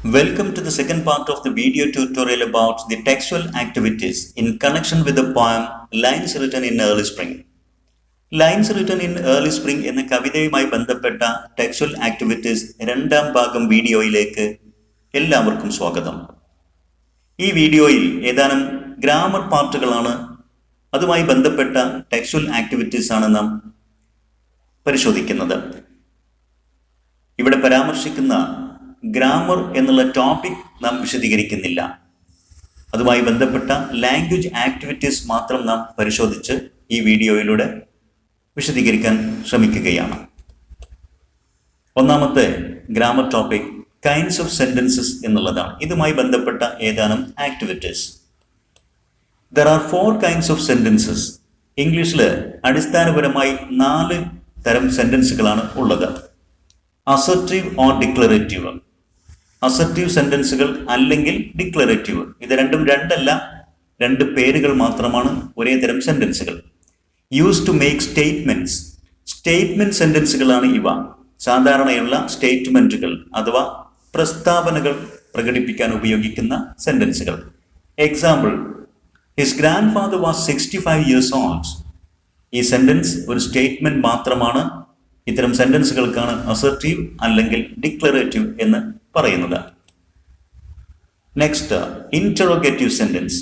Welcome to the second part of the video tutorial about the textual activities in connection with the poem Lines Written in Early Spring. Lines Written in Early Spring എന്ന കവിതയുമായി ബന്ധപ്പെട്ട textual activities രണ്ടാം ഭാഗം വീഡിയോയിലേക്ക് എല്ലാവർക്കും സ്വാഗതം. ഈ വീഡിയോയിൽ ഏതാനും ഗ്രാമർ പാർട്ടുകളാണ്, അതുമായി ബന്ധപ്പെട്ട ടെക്സ്ച്വൽ ആക്ടിവിറ്റീസ് ആണ് നാം പരിശോധിക്കുന്നത്. ഇവിടെ പരാമർശിക്കുന്ന ഗ്രാമർ എന്നുള്ള ടോപ്പിക് നാം വിശദീകരിക്കുന്നില്ല. അതുമായി ബന്ധപ്പെട്ട ലാംഗ്വേജ് ആക്ടിവിറ്റീസ് മാത്രം നാം പരിശോധിച്ച് ഈ വീഡിയോയിലൂടെ വിശദീകരിക്കാൻ ശ്രമിക്കുകയാണ്. ഒന്നാമത്തെ grammar topic kinds of sentences എന്നുള്ളതാണ്. ഇതുമായി ബന്ധപ്പെട്ട ഏതാനും activities. There are 4 kinds of sentences. ഇംഗ്ലീഷിൽ അടിസ്ഥാനപരമായി 4 തരം സെന്റൻസുകളാണ് ഉള്ളത്. അസർട്ടീവ് ഓർ ഡിക്ലറേറ്റീവ്, അസർട്ടീവ് സെന്റൻസുകൾ അല്ലെങ്കിൽ ഡിക്ലറേറ്റീവ്. ഇത് രണ്ടല്ല, 2 പേരുകൾ മാത്രമാണ് ഒരേ തരം സെന്റൻസുകൾ. Use to make statements, statement സെന്റൻസുകളാണ് ഇവ. സാധാരണയുള്ള സ്റ്റേറ്റ്മെന്റുകൾ അഥവാ പ്രസ്താവനകൾ പ്രകടിപ്പിക്കാൻ ഉപയോഗിക്കുന്ന സെന്റൻസുകൾ. Example, his grandfather was 65 years old. ഈ സെന്റൻസ് ഒരു സ്റ്റേറ്റ്മെന്റ് മാത്രമാണ്. ഇത്തരം സെന്റൻസുകൾക്കാണ് അസർട്ടീവ് അല്ലെങ്കിൽ ഡിക്ലറേറ്റീവ് എന്ന് പറയുന്നത്. Next, interrogative sentence.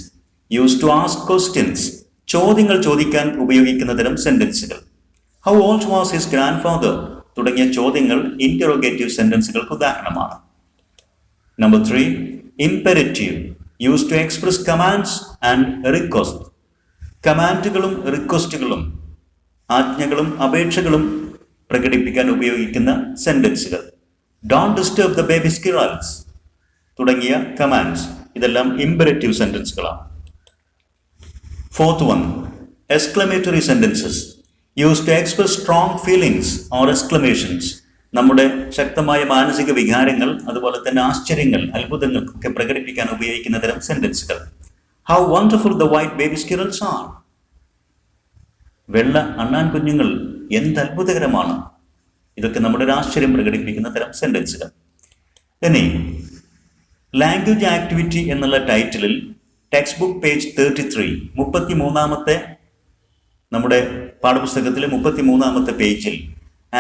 Use to ask questions, ചോദ്യങ്ങൾ ചോദിക്കാൻ ഉപയോഗിക്കുന്ന തരം സെന്റൻസുകൾ. How old was his grand father തുടങ്ങിയ ചോദ്യങ്ങൾ ഇന്ററോഗേറ്റീവ് സെന്റൻസുകൾക്ക് ഉദാഹരണമാണ്. Number 3, imperative. Use to express commands and request. കമാൻഡുകളും റിക്വസ്റ്റുകളും, ആജ്ഞകളും അപേക്ഷകളും പ്രകടിപ്പിക്കാൻ ഉപയോഗിക്കുന്ന സെന്റൻസുകൾ. Don't disturb the baby squirrels തുടങ്ങിയ കമാൻഡ്സ്, ഇതെല്ലാം ഇംപെരറ്റീവ് സെന്റൻസുകളാണ്. Fourth one, exclamatory sentences. Use to express strong feelings or exclamations. നമ്മുടെ ശക്തമായ മാനസിക വികാരങ്ങൾ, അതുപോലെ തന്നെ ആശ്ചര്യങ്ങൾ, അത്ഭുതങ്ങൾക്കൊക്കെ പ്രകടിപ്പിക്കാൻ ഉപയോഗിക്കുന്ന തരം സെന്റൻസുകൾ. How wonderful the white baby squirrels are. വെള്ള അണ്ണാൻ കുഞ്ഞുങ്ങൾ എന്ത് അത്ഭുതകരമാണ്. ഇതൊക്കെ നമ്മുടെ ഒരു ആശ്ചര്യം പ്രകടിപ്പിക്കുന്ന തരം സെന്റൻസുകൾ. ഇനി ലാംഗ്വേജ് ആക്ടിവിറ്റി എന്നുള്ള ടൈറ്റിലിൽ ടെക്സ്റ്റ് ബുക്ക് പേജ് 33, 33-ാമത്തെ നമ്മുടെ പാഠപുസ്തകത്തിലെ 33-ാമത്തെ പേജിൽ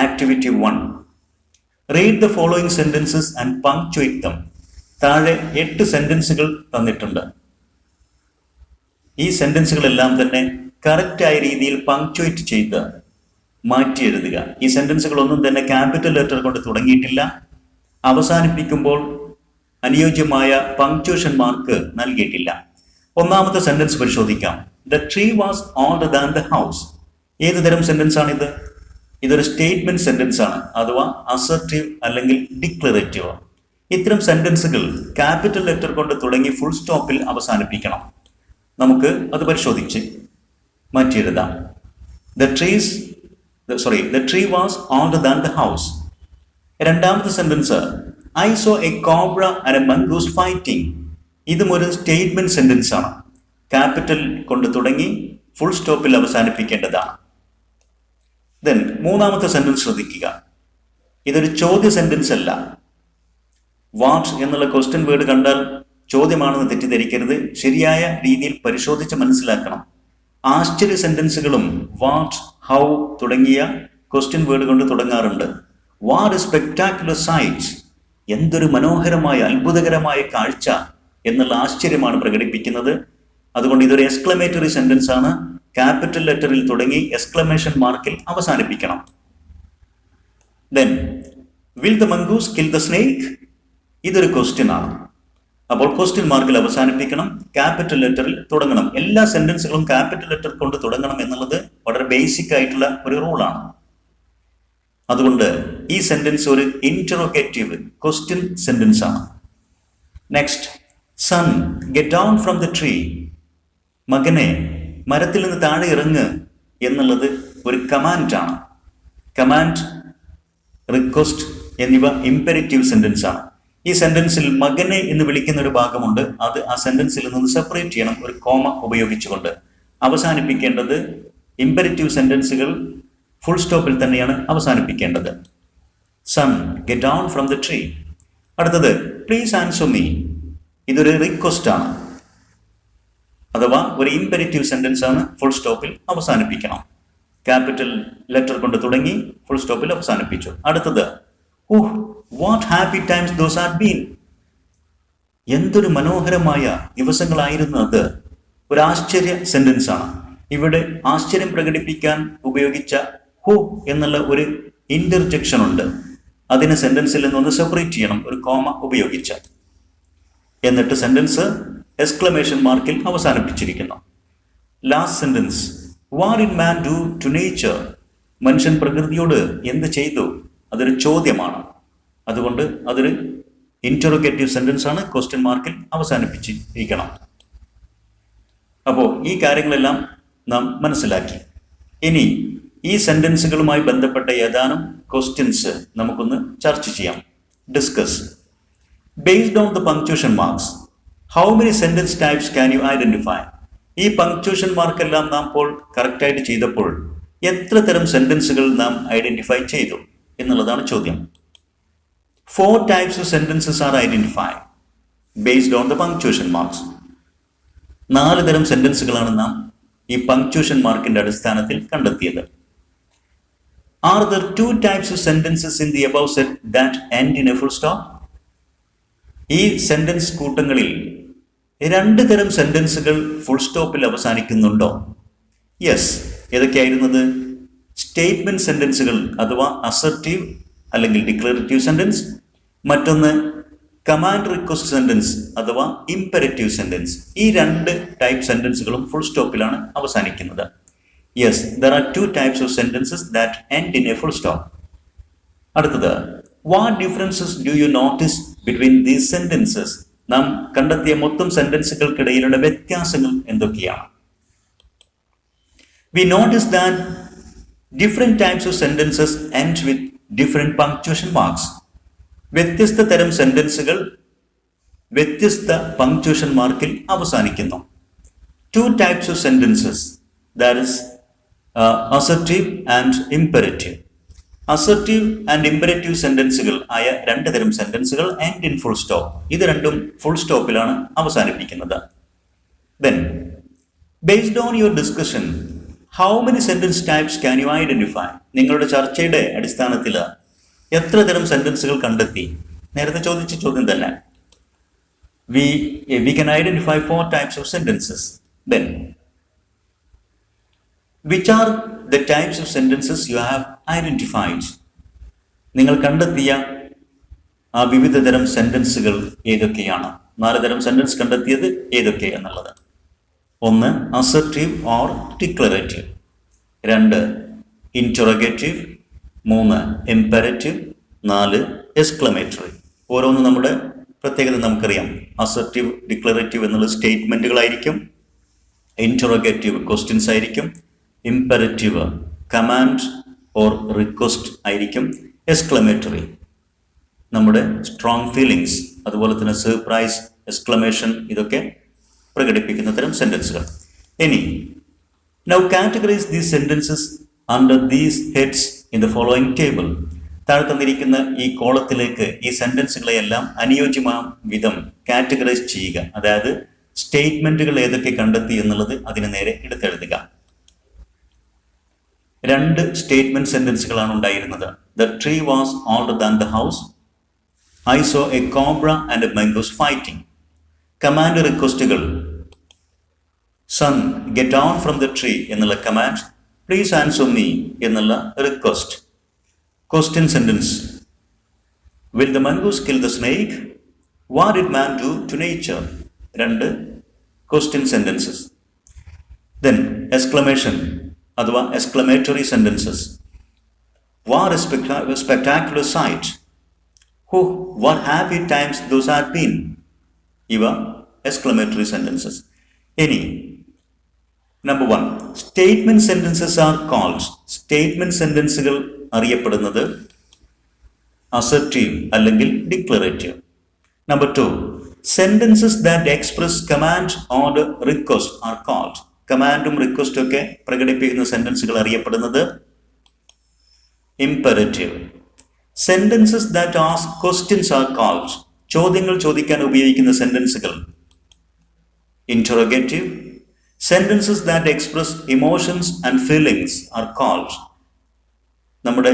activity 1, read the following sentences and punctuate them. താഴെ 8 സെന്റൻസുകൾ തന്നിട്ടുണ്ട്. ഈ സെന്റൻസുകളെല്ലാം തന്നെ കറക്റ്റായ രീതിയിൽ പങ്ക്ച്വേറ്റ് ചെയ്ത് മാറ്റി എഴുതുക. ഈ സെന്റൻസുകളൊന്നും തന്നെ ക്യാപിറ്റൽ ലെറ്റർ കൊണ്ട് തുടങ്ങിയിട്ടില്ല. അവസാനിപ്പിക്കുമ്പോൾ അനുയോജ്യമായ പങ്ക്ച്വേഷൻ മാർക്ക് നൽകിയിട്ടില്ല. ഒന്നാമത്തെ സെന്റൻസ് പരിശോധിക്കാം. The tree was older than the house. ഏത് തരം സെന്റൻസ് ആണിത്? ഇതൊരു സ്റ്റേറ്റ്മെന്റ് സെന്റൻസ് ആണ്, അഥവാ അസർട്ടീവ് അല്ലെങ്കിൽ ഡിക്ലറേറ്റീവ്. ഇത്തരം സെന്റൻസുകൾ ക്യാപിറ്റൽ ലെറ്റർ കൊണ്ട് തുടങ്ങി ഫുൾ സ്റ്റോപ്പിൽ അവസാനിപ്പിക്കണം. നമുക്ക് അത് പരിശോധിച്ച് മാറ്റി എഴുതാം. The tree was older than the house. രണ്ടാമത്തെ sentence, I saw a cobra and a mongoose fighting. ഇതും ഒരു സ്റ്റേറ്റ്മെന്റ് സെന്റൻസ് ആണ്. ക്യാപിറ്റൽ കൊണ്ട് തുടങ്ങി ഫുൾ സ്റ്റോപ്പിൽ അവസാനിപ്പിക്കേണ്ടതാണ്. ദെൻ മൂന്നാമത്തെ സെന്റൻസ് ശ്രദ്ധിക്കുക. ഇതൊരു ചോദ്യ സെന്റൻസ് അല്ല. വാട്ട് എന്നുള്ള ക്വസ്റ്റ്യൻ വേർഡ് കണ്ടാൽ ചോദ്യമാണെന്ന് തെറ്റിദ്ധരിക്കരുത്. ശരിയായ രീതിയിൽ പരിശോധിച്ച് മനസ്സിലാക്കണം. ആശ്ചര്യ സെന്റൻസുകളും വാട്ട്, ഹൗ തുടങ്ങിയ ക്വസ്റ്റ്യൻ വേർഡ് കൊണ്ട് തുടങ്ങാറുണ്ട്. വാട്ട് എ സ്പെക്ടാക്കുലർ സൈറ്റ്, എന്തൊരു മനോഹരമായ അത്ഭുതകരമായ കാഴ്ച എന്നുള്ള ആശ്ചര്യമാണ് പ്രകടിപ്പിക്കുന്നത്. അതുകൊണ്ട് ഇതൊരു എക്സ്ക്ലമേറ്ററി സെന്റൻസ് ആണ്. ക്യാപിറ്റൽ ലെറ്ററിൽ തുടങ്ങി എക്സ്ക്ലമേഷൻ മാർക്കിൽ അവസാനിപ്പിക്കണം. Then, will the mongoose kill the snake. ഇതൊരു ക്വസ്റ്റ്യൻ ആണ്. അപ്പോൾ ക്വസ്റ്റ്യൻ മാർക്കിൽ അവസാനിപ്പിക്കണം, ക്യാപിറ്റൽ ലെറ്ററിൽ തുടങ്ങണം. എല്ലാ സെന്റൻസുകളും ക്യാപിറ്റൽ ലെറ്റർ കൊണ്ട് തുടങ്ങണം എന്നുള്ളത് വളരെ ബേസിക് ആയിട്ടുള്ള ഒരു റൂളാണ്. അതുകൊണ്ട് ഈ സെന്റൻസ് ഒരു ഇന്ററോഗേറ്റീവ് ക്വസ്റ്റ്യൻ സെന്റൻസ് ആണ്. Next, son get down from the tree. മകനെ മരത്തിൽ നിന്ന് താഴെ ഇറങ്ങ് എന്നുള്ളത് ഒരു കമാൻഡ് ആണ്. കമാൻഡ്, റിക്വസ്റ്റ് എന്നിവ ഇംപെരറ്റീവ് സെന്റൻസ് ആണ്. ഈ സെന്റൻസിൽ മകനെ എന്ന് വിളിക്കുന്ന ഒരു ഭാഗമുണ്ട്. അത് ആ സെന്റൻസിൽ നിന്ന് സെപ്പറേറ്റ് ചെയ്യണം ഒരു കോമ ഉപയോഗിച്ചുകൊണ്ട്. അവസാനിപ്പിക്കേണ്ടത് ഇംപെരറ്റീവ് സെന്റൻസുകൾ ഫുൾ സ്റ്റോപ്പിൽ തന്നെയാണ് അവസാനിപ്പിക്കേണ്ടത്. Son get down from the tree. അടുത്തത് പ്ലീസ് ആൻസർ മീ. ഇതൊരു റിക്വസ്റ്റ് ആണ്, അഥവാ ഒരു ഇംപെരറ്റീവ് സെന്റൻസ് ആണ്. ഫുൾ സ്റ്റോപ്പിൽ അവസാനിപ്പിക്കണം. ക്യാപിറ്റൽ ലെറ്റർ കൊണ്ട് തുടങ്ങി ഫുൾ സ്റ്റോപ്പിൽ അവസാനിപ്പിച്ചു. അടുത്തത് what happy times those had been. എന്തൊരു മനോഹരമായ ദിവസങ്ങളായിരുന്നു അത്. ഒരു ആശ്ചര്യ സെന്റൻസ് ആണ്. ഇവിടെ ആശ്ചര്യം പ്രകടിപ്പിക്കാൻ ഉപയോഗിച്ച ഹു എന്നുള്ള ഒരു ഇന്റർജെക്ഷൻ ഉണ്ട്. അതിനെ സെന്റൻസിൽ നിന്നൊന്ന് സെപ്പറേറ്റ് ചെയ്യണം, ഒരു കോമ ഉപയോഗിച്ച്. എന്നിട്ട് സെന്റൻസ് എക്സ്ക്ലമേഷൻ മാർക്കിൽ അവസാനിപ്പിച്ചിരിക്കുന്നു. Last sentence what did man do to nature. മനുഷ്യൻ പ്രകൃതിയോട് എന്ത് ചെയ്തു? അതൊരു ചോദ്യമാണ്. അതുകൊണ്ട് അതൊരു ഇന്ററോഗേറ്റീവ് സെന്റൻസ് ആണ്. ക്വസ്റ്റ്യൻ മാർക്കിൽ അവസാനിപ്പിച്ചിരിക്കണം. അപ്പോൾ ഈ കാര്യങ്ങളെല്ലാം നാം മനസ്സിലാക്കി. ഇനി ഈ സെന്റൻസുകളുമായി ബന്ധപ്പെട്ട ഏതാനും ക്വസ്റ്റ്യൻസ് നമുക്കൊന്ന് ചർച്ച ചെയ്യാം, discuss. Based on the punctuation marks, how many sentence types can you identify. ഈ പങ്ക്ച്വേഷൻ മാർക്കെല്ലാം നാം ഇപ്പോൾ കറക്റ്റായിട്ട് ചെയ്തപ്പോൾ എത്ര തരം സെന്റൻസുകൾ നാം ഐഡന്റിഫൈ ചെയ്തു എന്നുള്ളതാണ് ചോദ്യം. 4 types of sentences are identified based on the punctuation marks. 4 തരം സെന്റൻസുകളാണ് നാം ഈ പങ്ക്ച്വേഷൻ മാർക്കിന്റെ അടിസ്ഥാനത്തിൽ കണ്ടെത്തിയത്. Are there 2 types of sentences in the above set that end in a full stop? ഈ സെന്റൻസ് കൂട്ടങ്ങളിൽ 2 തരം സെന്റൻസുകൾ ഫുൾ സ്റ്റോപ്പിൽ അവസാനിക്കുന്നുണ്ടോ? യെസ്. ഏതൊക്കെയായിരുന്നത്? സ്റ്റേറ്റ്മെന്റ് സെന്റൻസുകൾ അഥവാ അസർട്ടീവ് അല്ലെങ്കിൽ ഡിക്ലറേറ്റീവ് സെന്റൻസ്. മറ്റൊന്ന് കമാൻഡ് റിക്വസ്റ്റ് സെന്റൻസ് അഥവാ ഇംപെരറ്റീവ് സെന്റൻസ്. ഈ 2 ടൈപ്പ് സെന്റൻസുകളും ഫുൾ സ്റ്റോപ്പിലാണ് അവസാനിക്കുന്നത്. Yes, there are 2 types of sentences that end in a full stop. അടുത്തത്, what differences do you notice between these sentences? നാം കണ്ടെത്തിയ മൊത്തം സെന്റൻസുകൾക്കിടയിലുള്ള വ്യത്യാസങ്ങൾ എന്തൊക്കെയാണ്? We notice that different types of sentences end with different punctuation marks. വ്യത്യസ്ത തരം സെന്റൻസുകൾ വ്യത്യസ്ത punctuation മാർക്കിൽ അവസാനിക്കുന്നു. 2 types of sentences, that is assertive and imperative. Assertive and imperative സെന്റൻസുകൾ ആയ 2 തരം സെന്റൻസുകൾ എൻഡ് ഇൻ ഫുൾ സ്റ്റോപ്പ്. ഇത് രണ്ടും ഫുൾ സ്റ്റോപ്പിലാണ് അവസാനിപ്പിക്കുന്നത്. Then, based on your discussion, how many sentence types can you identify? നിങ്ങളുടെ ചർച്ചയുടെ അടിസ്ഥാനത്തിൽ എത്ര തരം സെന്റൻസുകൾ കണ്ടെത്തി? നേരത്തെ ചോദിച്ച ചോദ്യം തന്നെ. We can identify 4 types of sentences. Then, which are the types of sentences you have identified? നിങ്ങൾ കണ്ടെത്തിയ ആ വിവിധ തരം സെന്റൻസുകൾ ഏതൊക്കെയാണ്? 4 തരം സെന്റൻസ് കണ്ടെത്തിയത് ഏതൊക്കെ എന്നുള്ളത്. 1 assertive or declarative, 2 interrogative, 3 imperative, 4 exclamatory. ഓരോന്നും നമ്മുടെ പ്രത്യേകത നമുക്കറിയാം. അസർട്ടീവ് ഡിക്ലറേറ്റീവ് എന്നുള്ളത് സ്റ്റേറ്റ്മെന്റുകളായിരിക്കും, ഇൻറ്ററോഗേറ്റീവ് ക്വസ്റ്റ്യൻസ് ആയിരിക്കും, ഇംപെരറ്റീവ് കമാൻഡ് ഓർ റിക്വസ്റ്റ് ആയിരിക്കും, എക്സ്ക്ലമേറ്ററി നമ്മുടെ സ്ട്രോങ് ഫീലിങ്സ്, അതുപോലെ തന്നെ സർപ്രൈസ്, എക്സ്ക്ലമേഷൻ, ഇതൊക്കെ പ്രകടിപ്പിക്കുന്ന തരം സെന്റൻസുകൾ. ഇനി now categorise these sentences under these heads in the following table. താഴെ തന്നിരിക്കുന്ന ഈ കോളത്തിലേക്ക് ഈ സെന്റൻസുകളെയെല്ലാം അനുയോജ്യമായ വിധം കാറ്റഗറൈസ് ചെയ്യുക. അതായത് സ്റ്റേറ്റ്മെന്റുകൾ ഏതൊക്കെ കണ്ടെത്തി എന്നുള്ളത് അതിന് നേരെ എടുത്തെഴുതുക. 2 സ്റ്റേറ്റ്മെന്റ് സെന്റൻസുകളാണ് ഉണ്ടായിരുന്നത്. The tree was older than the house. I saw a cobra and a mongoose fighting. Command റിക്വസ്റ്റുകൾ, son get down from the tree എന്നുള്ള കമാൻഡ്, please answer me എന്നുള്ള request. Question sentence, will the mongoose kill the snake? What did man do to nature? 2 question sentences. Then exclamation അഥവാ exclamatory sentences. What a spectacular sight. What happy times those had been. ഇവ exclamatory sentences. ഇനി number 1, statement sentences are called. Statement സെന്റൻസുകൾ അറിയപ്പെടുന്നത് assertive അല്ലെങ്കിൽ declarative. Number 2, sentences that express command or request are called. കമാൻഡും റിക്വസ്റ്റും ഒക്കെ പ്രകടിപ്പിക്കുന്ന സെന്റൻസുകൾ അറിയപ്പെടുന്നത് imperative. Sentences that ask questions are called. ചോദ്യങ്ങൾ ചോദിക്കാൻ ഉപയോഗിക്കുന്ന സെന്റൻസുകൾ interrogative. Sentences that express emotions and feelings are called നമ്മുടെ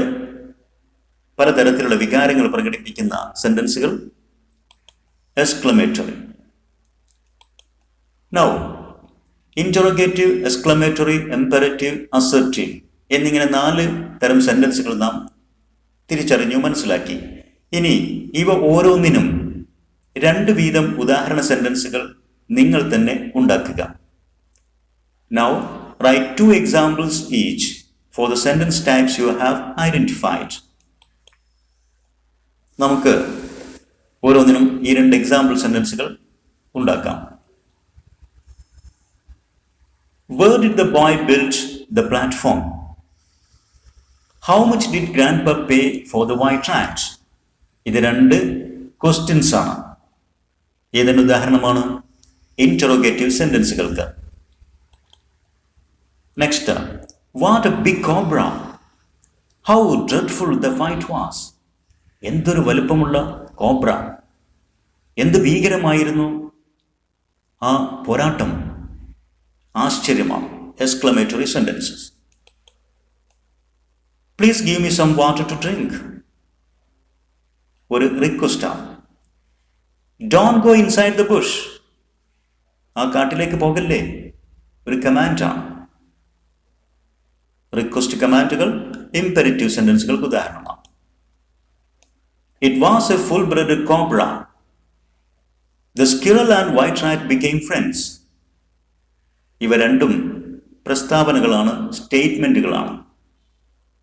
പലതരത്തിലുള്ള വികാരങ്ങൾ പ്രകടിപ്പിക്കുന്ന സെന്റൻസുകൾ exclamatory. Now, interrogative, exclamatory, imperative, assertive എന്നിങ്ങനെ 4 തരം സെന്റൻസുകൾ നാം തിരിച്ചറിഞ്ഞു, മനസ്സിലാക്കി. ഇനി ഇവ ഓരോന്നിനും 2 വീതം ഉദാഹരണ സെന്റൻസുകൾ നിങ്ങൾ തന്നെ ഉണ്ടാക്കുക. Now, write 2 examples each for the sentence types you have identified. നമുക്ക് ഓരോന്നിനും ഈ 2 എക്സാമ്പിൾ സെന്റൻസുകൾ ഉണ്ടാക്കാം. Where did the boy build the platform? How much did grandpa pay for the white rat? ഇത് 2 ക്വസ്റ്റ്യൻസ് ആണ്. ഏതിന്റെ ഉദാഹരണമാണ്? ഇന്ററോഗേറ്റീവ് സെന്റൻസുകൾക്ക്. Next, what a big cobra. How dreadful the fight was. എന്തൊരു വലുപ്പമുള്ള കോബ്ര, എന്ത് ഭീകരമായിരുന്നു ആ പോരാട്ടം. ആശ്ചര്യമാണ്. Exclamatory sentences. Please give me some water to drink. ഒരു റിക്വസ്റ്റാണ്. Don't go inside the bush. ആ കാട്ടിലേക്ക് പോകല്ലേ, ഒരു കമാൻഡാണ്. റിക്വസ്റ്റ് കമാൻഡുകൾ ഇംപെരറ്റീവ് സെന്റൻസുകൾക്ക് ഉദാഹരണമാണ്. It was a full breaded cobra. The squirrel and white rat became friends. ഇവ 2 പ്രസ്താവനകളാണ്, സ്റ്റേറ്റ്മെന്റുകളാണ്,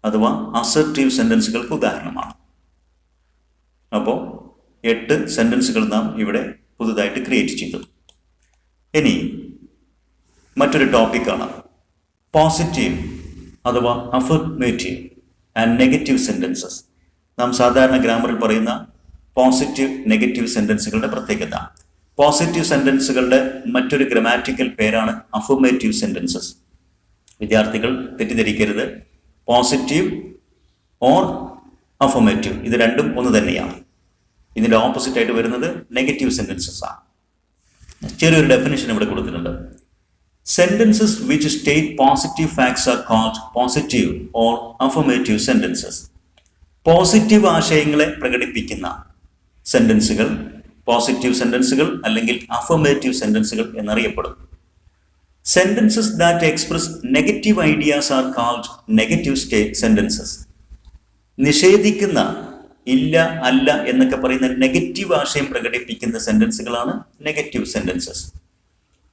അഥവാ അസർട്ടീവ് സെന്റൻസുകൾക്ക് ഉദാഹരണമാണ്. അപ്പോൾ 8 സെന്റൻസുകൾ നാം ഇവിടെ പുതുതായിട്ട് ക്രിയേറ്റ് ചെയ്തു. ഇനി മറ്റൊരു ടോപ്പിക്കാണ് പോസിറ്റീവ് അഥവാ അഫർമേറ്റീവ് ആൻഡ് നെഗറ്റീവ് സെന്റൻസസ്. നാം സാധാരണ ഗ്രാമറിൽ പറയുന്ന പോസിറ്റീവ് നെഗറ്റീവ് സെന്റൻസുകളുടെ പ്രത്യേകത. പോസിറ്റീവ് സെന്റൻസുകളുടെ മറ്റൊരു ഗ്രാമാറ്റിക്കൽ പേരാണ് അഫർമേറ്റീവ് സെന്റൻസസ്. വിദ്യാർത്ഥികൾ തെറ്റിദ്ധരിക്കരുത്. പോസിറ്റീവ് ഓർ അഫർമേറ്റീവ് ഇത് 2 ഒന്ന് തന്നെയാണ്. ഇതിൻ്റെ ഓപ്പോസിറ്റ് ആയിട്ട് വരുന്നത് നെഗറ്റീവ് സെന്റൻസസ് ആണ്. ചെറിയൊരു ഡെഫിനിഷൻ ഇവിടെ കൊടുത്തിട്ടുണ്ട്. Sentences which state positive facts are called positive or affirmative sentences. Positive ആശയങ്ങളെ പ്രകടിപ്പിക്കുന്ന സെന്റൻസുകൾ പോസിറ്റീവ് സെന്റൻസുകൾ അല്ലെങ്കിൽ അഫർമേറ്റീവ് സെന്റൻസുകൾ എന്നറിയപ്പെടും. Sentences that express negative ideas are called negative sentences. നിഷേധിക്കുന്ന, ഇല്ല, അല്ല എന്നൊക്കെ പറയുന്ന നെഗറ്റീവ് ആശയം പ്രകടിപ്പിക്കുന്ന സെന്റൻസുകളാണ് നെഗറ്റീവ് സെന്റൻസസ്.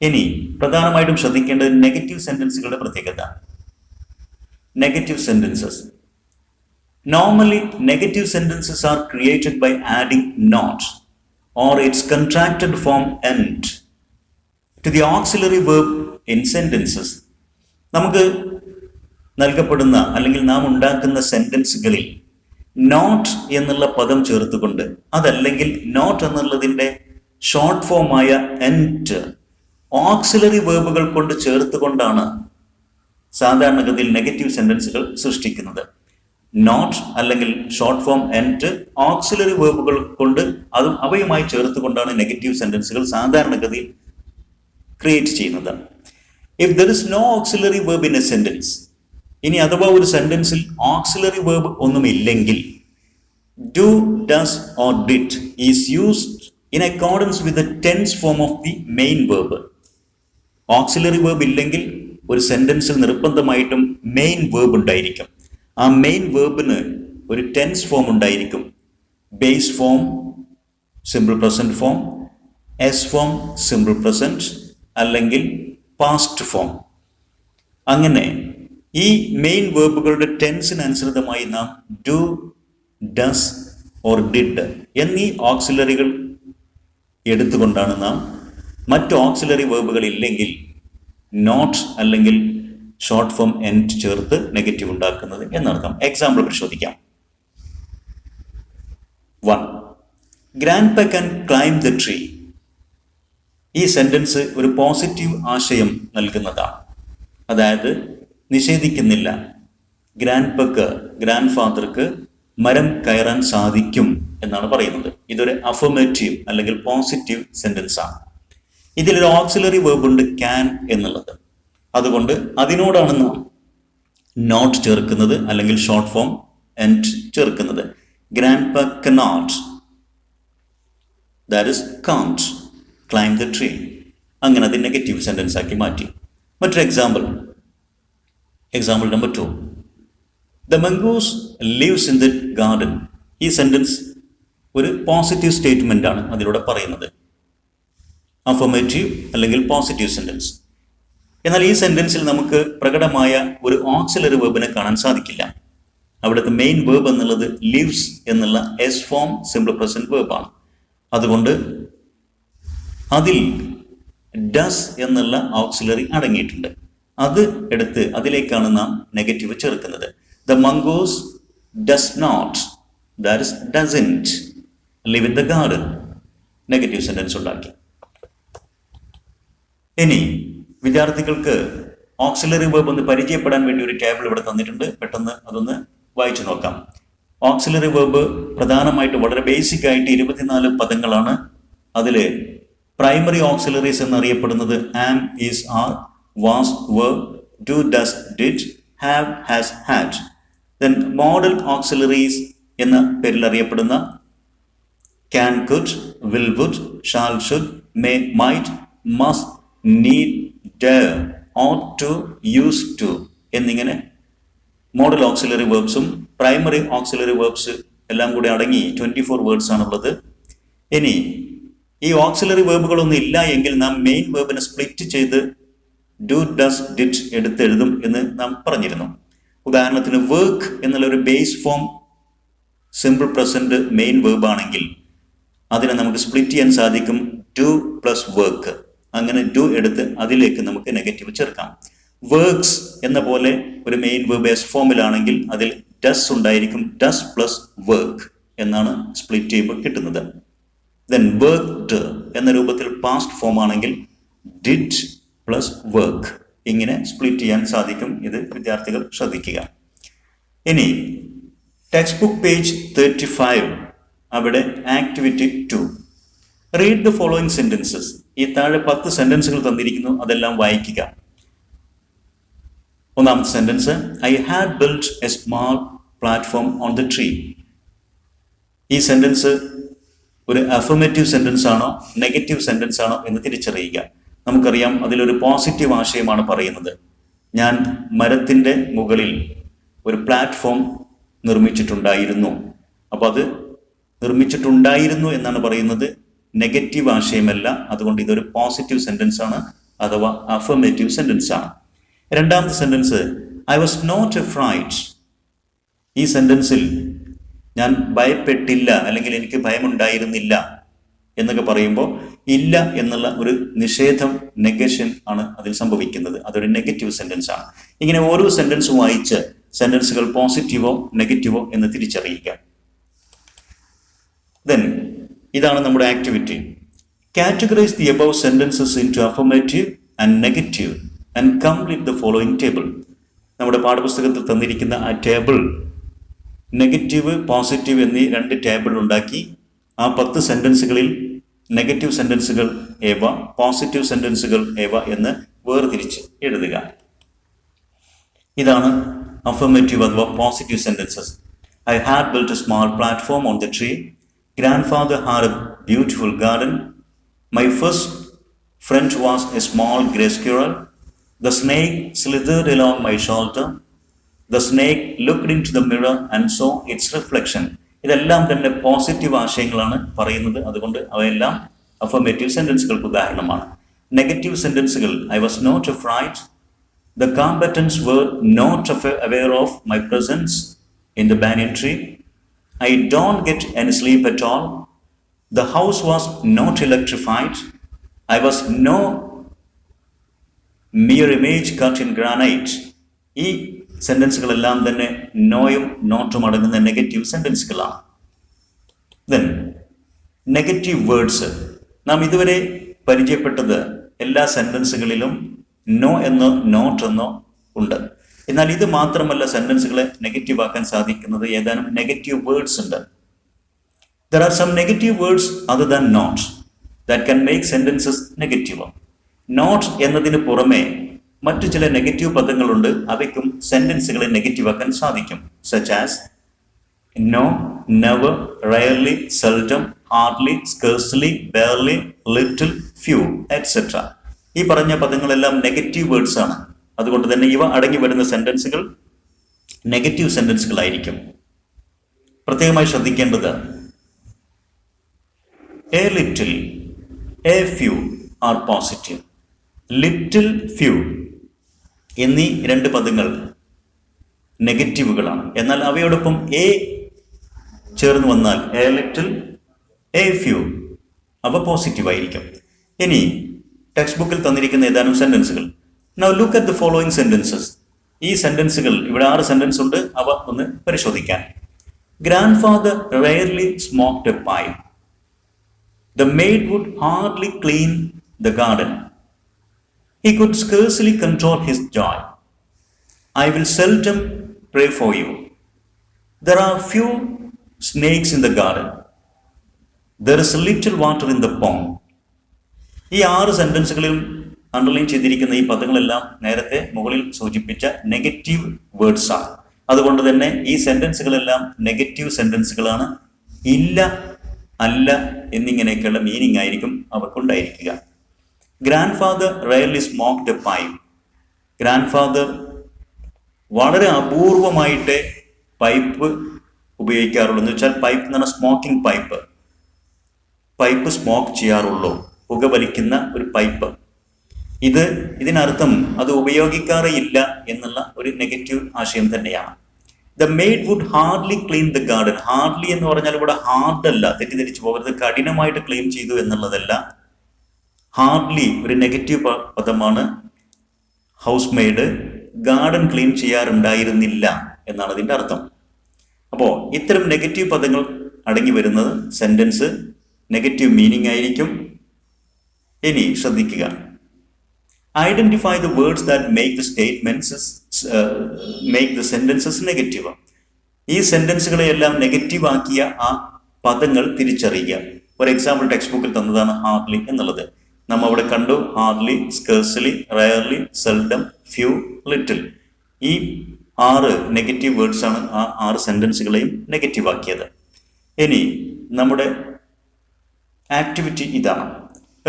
ഇനി പ്രധാനമായിട്ടും ശ്രദ്ധിക്കേണ്ടത് നെഗറ്റീവ് സെന്റൻസുകളുടെ പ്രത്യേകത. Negative sentences normally negative sentences are created by adding not or its contracted form end to the auxiliary verb in sentences. നമുക്ക് നൽകപ്പെടുന്ന അല്ലെങ്കിൽ നാം ഉണ്ടാക്കുന്ന സെന്റൻസുകളിൽ നോട്ട് എന്നുള്ള പദം ചേർത്തുകൊണ്ട്, അതല്ലെങ്കിൽ നോട്ട് എന്നുള്ളതിൻ്റെ ഷോർട്ട് ഫോമായ എൻഡ് ഓക്സിലറി വേർബുകൾ കൊണ്ട് ചേർത്തുകൊണ്ടാണ് സാധാരണഗതിയിൽ നെഗറ്റീവ് സെന്റൻസുകൾ സൃഷ്ടിക്കുന്നത്. നോട്ട് അല്ലെങ്കിൽ ഷോർട്ട് ഫോം എൻഡ് ഓക്സിലറി വേർബുകൾ കൊണ്ട് അതും അവയുമായി ചേർത്തുകൊണ്ടാണ് നെഗറ്റീവ് സെന്റൻസുകൾ സാധാരണഗതിയിൽ ക്രിയേറ്റ് ചെയ്യുന്നത്. If there is no auxiliary verb in a sentence, ഇനി അഥവാ ഒരു സെന്റൻസിൽ ഓക്സിലറി വേർബ് ഒന്നുമില്ലെങ്കിൽ, do, does or did is used in accordance with the tense form of the main verb. Auxiliary verb ഇല്ലെങ്കിൽ ഒരു സെന്റൻസിൽ നിർബന്ധമായിട്ടും മെയിൻ വേർബ് ഉണ്ടായിരിക്കും. ആ മെയിൻ വേർബിന് ഒരു ടെൻസ് ഫോം ഉണ്ടായിരിക്കും. Base form, simple present form, S form, simple present, അല്ലെങ്കിൽ past form. അങ്ങനെ ഈ മെയിൻ വേർബുകളുടെ ടെൻസിനനുസൃതമായി നാം ഡു, ഡസ് ഓർ ഡിഡ് എന്നീ ഓക്സിലറികൾ എടുത്തുകൊണ്ടാണ് നാം മറ്റ് ഓക്സിലറി വേർബുകൾ ഇല്ലെങ്കിൽ നോട്ട് അല്ലെങ്കിൽ ഷോർട്ട് ഫോം എൻഡ് ചേർത്ത് നെഗറ്റീവ് ഉണ്ടാക്കുന്നത് എന്നർത്ഥം. എക്സാമ്പിൾ പരിശോധിക്കാം. 1. Grandpa can climb the tree. ഈ സെന്റൻസ് ഒരു പോസിറ്റീവ് ആശയം നൽകുന്നതാണ്. അതായത് നിഷേധിക്കുന്നില്ല, ഗ്രാൻഡ് ഫാദർക്ക് മരം കയറാൻ സാധിക്കും എന്നാണ് പറയുന്നത്. ഇതൊരു അഫർമേറ്റീവ് അല്ലെങ്കിൽ പോസിറ്റീവ് സെന്റൻസ് ആണ്. ഇതിലൊരു ഓക്സിലറി വേർബ് ഉണ്ട്, ക്യാൻ എന്നുള്ളത്. അതുകൊണ്ട് അതിനോടാണ് നാം നോട്ട് ചേർക്കുന്നത് അല്ലെങ്കിൽ ഷോർട്ട് ഫോം and ചേർക്കുന്നത്. Grandpa cannot, that is can't, climb the tree. അങ്ങനെ അത് നെഗറ്റീവ് സെന്റൻസ് ആക്കി മാറ്റി. മറ്റൊരു example number 2. The mongoose lives in the garden. ഈ സെന്റൻസ് ഒരു പോസിറ്റീവ് സ്റ്റേറ്റ്മെന്റ് ആണ് അതിലൂടെ പറയുന്നത്, അഫർമേറ്റീവ് അല്ലെങ്കിൽ പോസിറ്റീവ് സെന്റൻസ്. എന്നാൽ ഈ സെന്റൻസിൽ നമുക്ക് പ്രകടമായ ഒരു ഓക്സിലറി വേർബിനെ കാണാൻ സാധിക്കില്ല. അവിടുത്തെ മെയിൻ വേർബ് എന്നുള്ളത് ലിവ്സ് എന്നുള്ള എസ് ഫോം സിമ്പിൾ പ്രസന്റ് വേർബാണ്. അതുകൊണ്ട് അതിൽ ഡസ് എന്നുള്ള ഓക്സിലറി അടങ്ങിയിട്ടുണ്ട്. അത് എടുത്ത് അതിലേക്കാണ് നാം നെഗറ്റീവ് ചേർക്കുന്നത്. The mongoose does not, that is doesn't, live in the garden. Negative sentence ഉണ്ടാക്കി. ഇനി വിദ്യാർത്ഥികൾക്ക് ഓക്സിലറി വേർബ് ഒന്ന് പരിചയപ്പെടാൻ വേണ്ടി ഒരു ടേബിൾ ഇവിടെ തന്നിട്ടുണ്ട്. പെട്ടെന്ന് അതൊന്ന് വായിച്ചു നോക്കാം. ഓക്സിലറി വേർബ് പ്രധാനമായിട്ട് വളരെ ബേസിക് ആയിട്ട് 24 പദങ്ങളാണ്. അതിൽ പ്രൈമറി ഓക്സിലറീസ് എന്നറിയപ്പെടുന്നത് am, is, are, was, were, do, does, did, have, has, had. Then modal auxiliaries എന്ന പേരിൽ അറിയപ്പെടുന്ന can, could, will, would, shall, should, may, might, must, need, dare, ought to, used to എന്നിങ്ങനെ modal auxiliary വേർബ്സും primary auxiliary verbs എല്ലാം കൂടി അടങ്ങി 24 words ആണുള്ളത്. ഇനി ഈ ഓക്സിലറി വേർബുകളൊന്നും ഇല്ല എങ്കിൽ നാം മെയിൻ വേർബിനെ സ്പ്ലിറ്റ് ചെയ്ത് ഡു, ഡസ്, ഡിഡ് എടുത്തെഴുതും എന്ന് നാം പറഞ്ഞിരുന്നു. ഉദാഹരണത്തിന് വർക്ക് എന്നുള്ള ഒരു base form simple present main verb ആണെങ്കിൽ അതിനെ നമുക്ക് സ്പ്ലിറ്റ് ചെയ്യാൻ സാധിക്കും ഡു പ്ലസ് വർക്ക്. അങ്ങനെ ഡു എടുത്ത് അതിലേക്ക് നമുക്ക് നെഗറ്റീവ് ചേർക്കാം. വർക്ക്സ് എന്ന പോലെ ഒരു മെയിൻ വേർബ് എസ് ഫോമിലാണെങ്കിൽ അതിൽ ഡസ് ഉണ്ടായിരിക്കും, ഡസ് പ്ലസ് വർക്ക് എന്നാണ് സ്പ്ലിറ്റ് ചെയ്യുമ്പോൾ കിട്ടുന്നത്. ദെൻ വർക്ക്ഡ് എന്ന രൂപത്തിൽ പാസ്റ്റ് ഫോം ആണെങ്കിൽ ഡിഡ് പ്ലസ് വർക്ക്. ഇങ്ങനെ സ്പ്ലിറ്റ് ചെയ്യാൻ സാധിക്കും. ഇത് വിദ്യാർത്ഥികൾ ശ്രദ്ധിക്കുക. ഇനി ടെക്സ്റ്റ് ബുക്ക് പേജ് 35 അവിടെ activity 2. Read the following sentences. ഈ താഴെ 10 സെന്റൻസുകൾ തന്നിരിക്കുന്നു, അതെല്ലാം വായിക്കുക. ഒന്നാമത്തെ sentence, I had built A small platform on the tree. ഈ സെന്റൻസ് ഒരു അഫർമേറ്റീവ് സെന്റൻസ് ആണോ നെഗറ്റീവ് സെന്റൻസ് ആണോ എന്ന് തിരിച്ചറിയുക. നമുക്കറിയാം അതിലൊരു പോസിറ്റീവ് ആശയമാണ് പറയുന്നത്. ഞാൻ മരത്തിൻ്റെ മുകളിൽ ഒരു പ്ലാറ്റ്ഫോം നിർമ്മിച്ചിട്ടുണ്ടായിരുന്നു. അപ്പോൾ അത് നിർമ്മിച്ചിട്ടുണ്ടായിരുന്നു എന്നാണ് പറയുന്നത്, നെഗറ്റീവ് ആശയമല്ല. അതുകൊണ്ട് ഇതൊരു പോസിറ്റീവ് സെന്റൻസ് ആണ് അഥവാ അഫർമേറ്റീവ് സെന്റൻസ് ആണ്. രണ്ടാമത്തെ sentence, I was not afraid. ഈ സെന്റൻസിൽ ഞാൻ ഭയപ്പെട്ടില്ല അല്ലെങ്കിൽ എനിക്ക് ഭയമുണ്ടായിരുന്നില്ല എന്നൊക്കെ പറയുമ്പോൾ ഇല്ല എന്നുള്ള ഒരു നിഷേധം, നെഗേഷൻ ആണ് അതിൽ സംഭവിക്കുന്നത്. അതൊരു നെഗറ്റീവ് സെന്റൻസ് ആണ്. ഇങ്ങനെ ഓരോ സെന്റൻസും വായിച്ച് സെന്റൻസുകൾ പോസിറ്റീവോ നെഗറ്റീവോ എന്ന് തിരിച്ചറിയുക. ദെൻ ഇതാണ് നമ്മുടെ activity. Categorise the above sentences into affirmative and negative and complete the following table. നമ്മുടെ പാഠപുസ്തകത്തിൽ തന്നിരിക്കുന്ന ആ ടേബിൾ നെഗറ്റീവ് പോസിറ്റീവ് എന്നീ 2 ടേബിൾ ഉണ്ടാക്കി ആ 10 സെന്റൻസുകളിൽ നെഗറ്റീവ് സെന്റൻസുകൾ ഏവ, പോസിറ്റീവ് സെന്റൻസുകൾ ഏവ എന്ന് വേർതിരിച്ച് എഴുതുക. ഇതാണ് അഫർമേറ്റീവ് അഥവാ positive sentences. I had built A small platform on the tree. Grandfather had a beautiful garden. My first friend was a small grey squirrel. The snake slithered along my shoulder. The snake looked into the mirror and saw its reflection. ഇതെല്ലാം തന്നെ positive ആശയങ്ങളാണ് പറയുന്നത്. അതുകൊണ്ട് അവയെല്ലാം affirmative സെന്റൻസുകൾക്ക് ഉദാഹരണമാണ്. Negative സെന്റൻസുകൾ, I was not afraid. The combatants were not aware of my presence in the banyan tree. I don't get any sleep at all. The house was not electrified. I was no mere image cut in granite. ഈ സെന്റൻസുകളെല്ലാം തന്നെ നോയും നോട്ടും അടങ്ങുന്ന negative സെന്റൻസുകളാണ്. Then negative words. നാം ഇതുവരെ പരിചയപ്പെട്ടത് എല്ലാ സെന്റൻസുകളിലും നോ എന്നോ നോട്ട് എന്നോ ഉണ്ട്. എന്നാൽ ഇത് മാത്രമല്ല സെന്റൻസുകളെ നെഗറ്റീവ് ആക്കാൻ സാധിക്കുന്നത്. ഏതാനും നെഗറ്റീവ് വേർഡ്സ് ഉണ്ട്. There are some negative words other than not that can make sentences negative. Not എന്നതിന് പുറമെ മറ്റു ചില നെഗറ്റീവ് പദങ്ങളുണ്ട്, അവയ്ക്കും സെന്റൻസുകളെ നെഗറ്റീവ് ആക്കാൻ സാധിക്കും. such as no, never, rarely, seldom, hardly, scarcely, barely, little, few, etc. ഈ പറഞ്ഞ പദങ്ങളെല്ലാം നെഗറ്റീവ് വേർഡ്സ് ആണ്. അതുകൊണ്ട് തന്നെ ഇവ അടങ്ങി വരുന്ന സെന്റൻസുകൾ നെഗറ്റീവ് സെന്റൻസുകളായിരിക്കും. പ്രത്യേകമായി ശ്രദ്ധിക്കേണ്ടത് a little, a few are positive. little, few എന്നീ രണ്ട് പദങ്ങൾ നെഗറ്റീവുകളാണ്. എന്നാൽ അവയോടൊപ്പം എ ചേർന്ന് വന്നാൽ എ ലിറ്റിൽ, എ ഫ്യൂ അവ പോസിറ്റീവ് ആയിരിക്കും. ഇനി ടെക്സ്റ്റ് ബുക്കിൽ തന്നിരിക്കുന്ന ഏതാനും സെന്റൻസുകൾ. Now look at the following sentences. ഈ സെന്റൻസുകൾ, ഇവിടെ 6 സെന്റൻസ് ഉണ്ട്, അവ ഒന്ന് പരിശോധിക്കാം. Grandfather rarely smoked a pipe. The maid would hardly clean the garden. He could scarcely control his joy. I will seldom pray for you. There are few snakes in the garden. There is little water in the pond. ഈ 6 സെന്റൻസുകളിലും underline ചെയ്തിരിക്കുന്ന ഈ പദങ്ങളെല്ലാം നേരത്തെ മുകളിൽ സൂചിപ്പിച്ച negative words ആണ്. അതുകൊണ്ട് തന്നെ ഈ സെന്റൻസുകളെല്ലാം നെഗറ്റീവ് സെന്റൻസുകളാണ്. ഇല്ല, അല്ല എന്നിങ്ങനെയൊക്കെയുള്ള മീനിങ് ആയിരിക്കും അവർക്കുണ്ടായിരിക്കുക. Grandfather rarely smoked a pipe. Grandfather വളരെ അപൂർവമായിട്ട് പൈപ്പ് ഉപയോഗിക്കാറുള്ളൂ. എന്ന് വെച്ചാൽ പൈപ്പ് എന്ന് പറഞ്ഞാൽ സ്മോക്കിംഗ് പൈപ്പ്. പൈപ്പ് സ്മോക്ക് ചെയ്യാറുള്ളൂ, പുക വലിക്കുന്ന ഒരു പൈപ്പ്. ഇതിനർത്ഥം അത് ഉപയോഗിക്കാറേ ഇല്ല എന്നുള്ള ഒരു നെഗറ്റീവ് ആശയം തന്നെയാണ്. The maid would hardly clean the garden. Hardly എന്ന് പറഞ്ഞാൽ ഇവിടെ ഹാർഡ് അല്ല, തെറ്റിദ്ധരിച്ചു പോകരുത്. കഠിനമായിട്ട് ക്ലീൻ ചെയ്തു എന്നുള്ളതല്ല. ഹാർഡ്ലി ഒരു നെഗറ്റീവ് പദമാണ്. ഹൗസ് മെയ്ഡ് ഗാർഡൻ ക്ലീൻ ചെയ്യാറുണ്ടായിരുന്നില്ല എന്നാണ് അതിൻ്റെ അർത്ഥം. അപ്പോൾ ഇത്തരം നെഗറ്റീവ് പദങ്ങൾ അടങ്ങി വരുന്നത് സെന്റൻസ് നെഗറ്റീവ് മീനിങ് ആയിരിക്കും. ഇനി ശ്രദ്ധിക്കുക. Identify the words that make the statements make the sentences negative. ഈ സെന്റൻസുകളെല്ലാം നെഗറ്റീവ് ആക്കിയ ആ പദങ്ങൾ തിരിച്ചറിയുക. ഫോർ എക്സാമ്പിൾ ടെക്സ്റ്റ് ബുക്കിൽ തന്നതാണ് ഹാർഡ്ലി എന്നുള്ളത്. നമ്മൾ അവിടെ കണ്ടു hardly, scarcely, rarely, seldom, few, little. ഈ 6 നെഗറ്റീവ് വേർഡ്സ് ആണ് ആ 6 സെന്റൻസുകളെയും നെഗറ്റീവ് ആക്കിയത്. ഇനി നമ്മുടെ ആക്ടിവിറ്റി ഇതാണ്.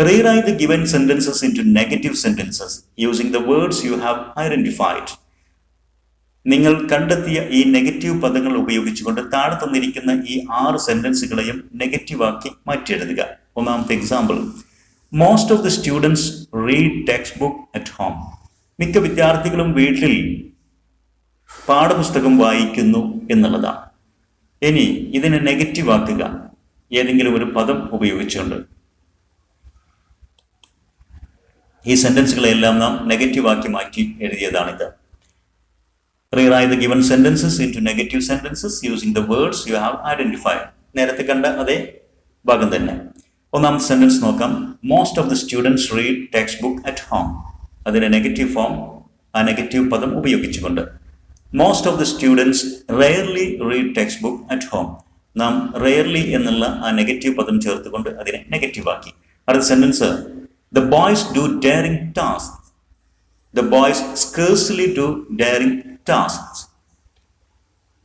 Rewrite the given sentences into negative sentences using the words you have identified. നിങ്ങൾ കണ്ടെത്തിയ ഈ നെഗറ്റീവ് പദങ്ങൾ ഉപയോഗിച്ചുകൊണ്ട് താഴെ തന്നിരിക്കുന്ന ഈ 6 സെന്റൻസുകളെയും നെഗറ്റീവ് ആക്കി മാറ്റിയെഴുതുക. ഒന്നാമത്തെ example. Most of the students read text book at home. മിക്ക വിദ്യാർത്ഥികളും വീട്ടിൽ പാഠപുസ്തകം വായിക്കുന്നു എന്നുള്ളതാണ്. ഇനി ഇതിനെ നെഗറ്റീവ് ആക്കുക ഏതെങ്കിലും ഒരു പദം ഉപയോഗിച്ചുകൊണ്ട്. ഈ സെന്റൻസുകളെല്ലാം നാം നെഗറ്റീവ് ആക്കി മാറ്റി എഴുതിയതാണിത്. Rewrite the given sentences into negative sentences using the words you have identified. നേരത്തെ കണ്ട അതേ ഭാഗം തന്നെ. ഒന്നാമത്തെ സെന്റൻസ് നോക്കാം. Most of the students read text book at home. അതിന്റെ നെഗറ്റീവ് ഫോം ആ നെഗറ്റീവ് പദം ഉപയോഗിച്ചുകൊണ്ട്. Most of the students rarely read text book at home. നാം റെയർലി എന്നുള്ള ആ നെഗറ്റീവ് പദം ചേർത്തുകൊണ്ട് അതിനെ നെഗറ്റീവ് ആക്കി. അടുത്ത sentence. The boys do daring tasks. The boys scarcely do daring tasks.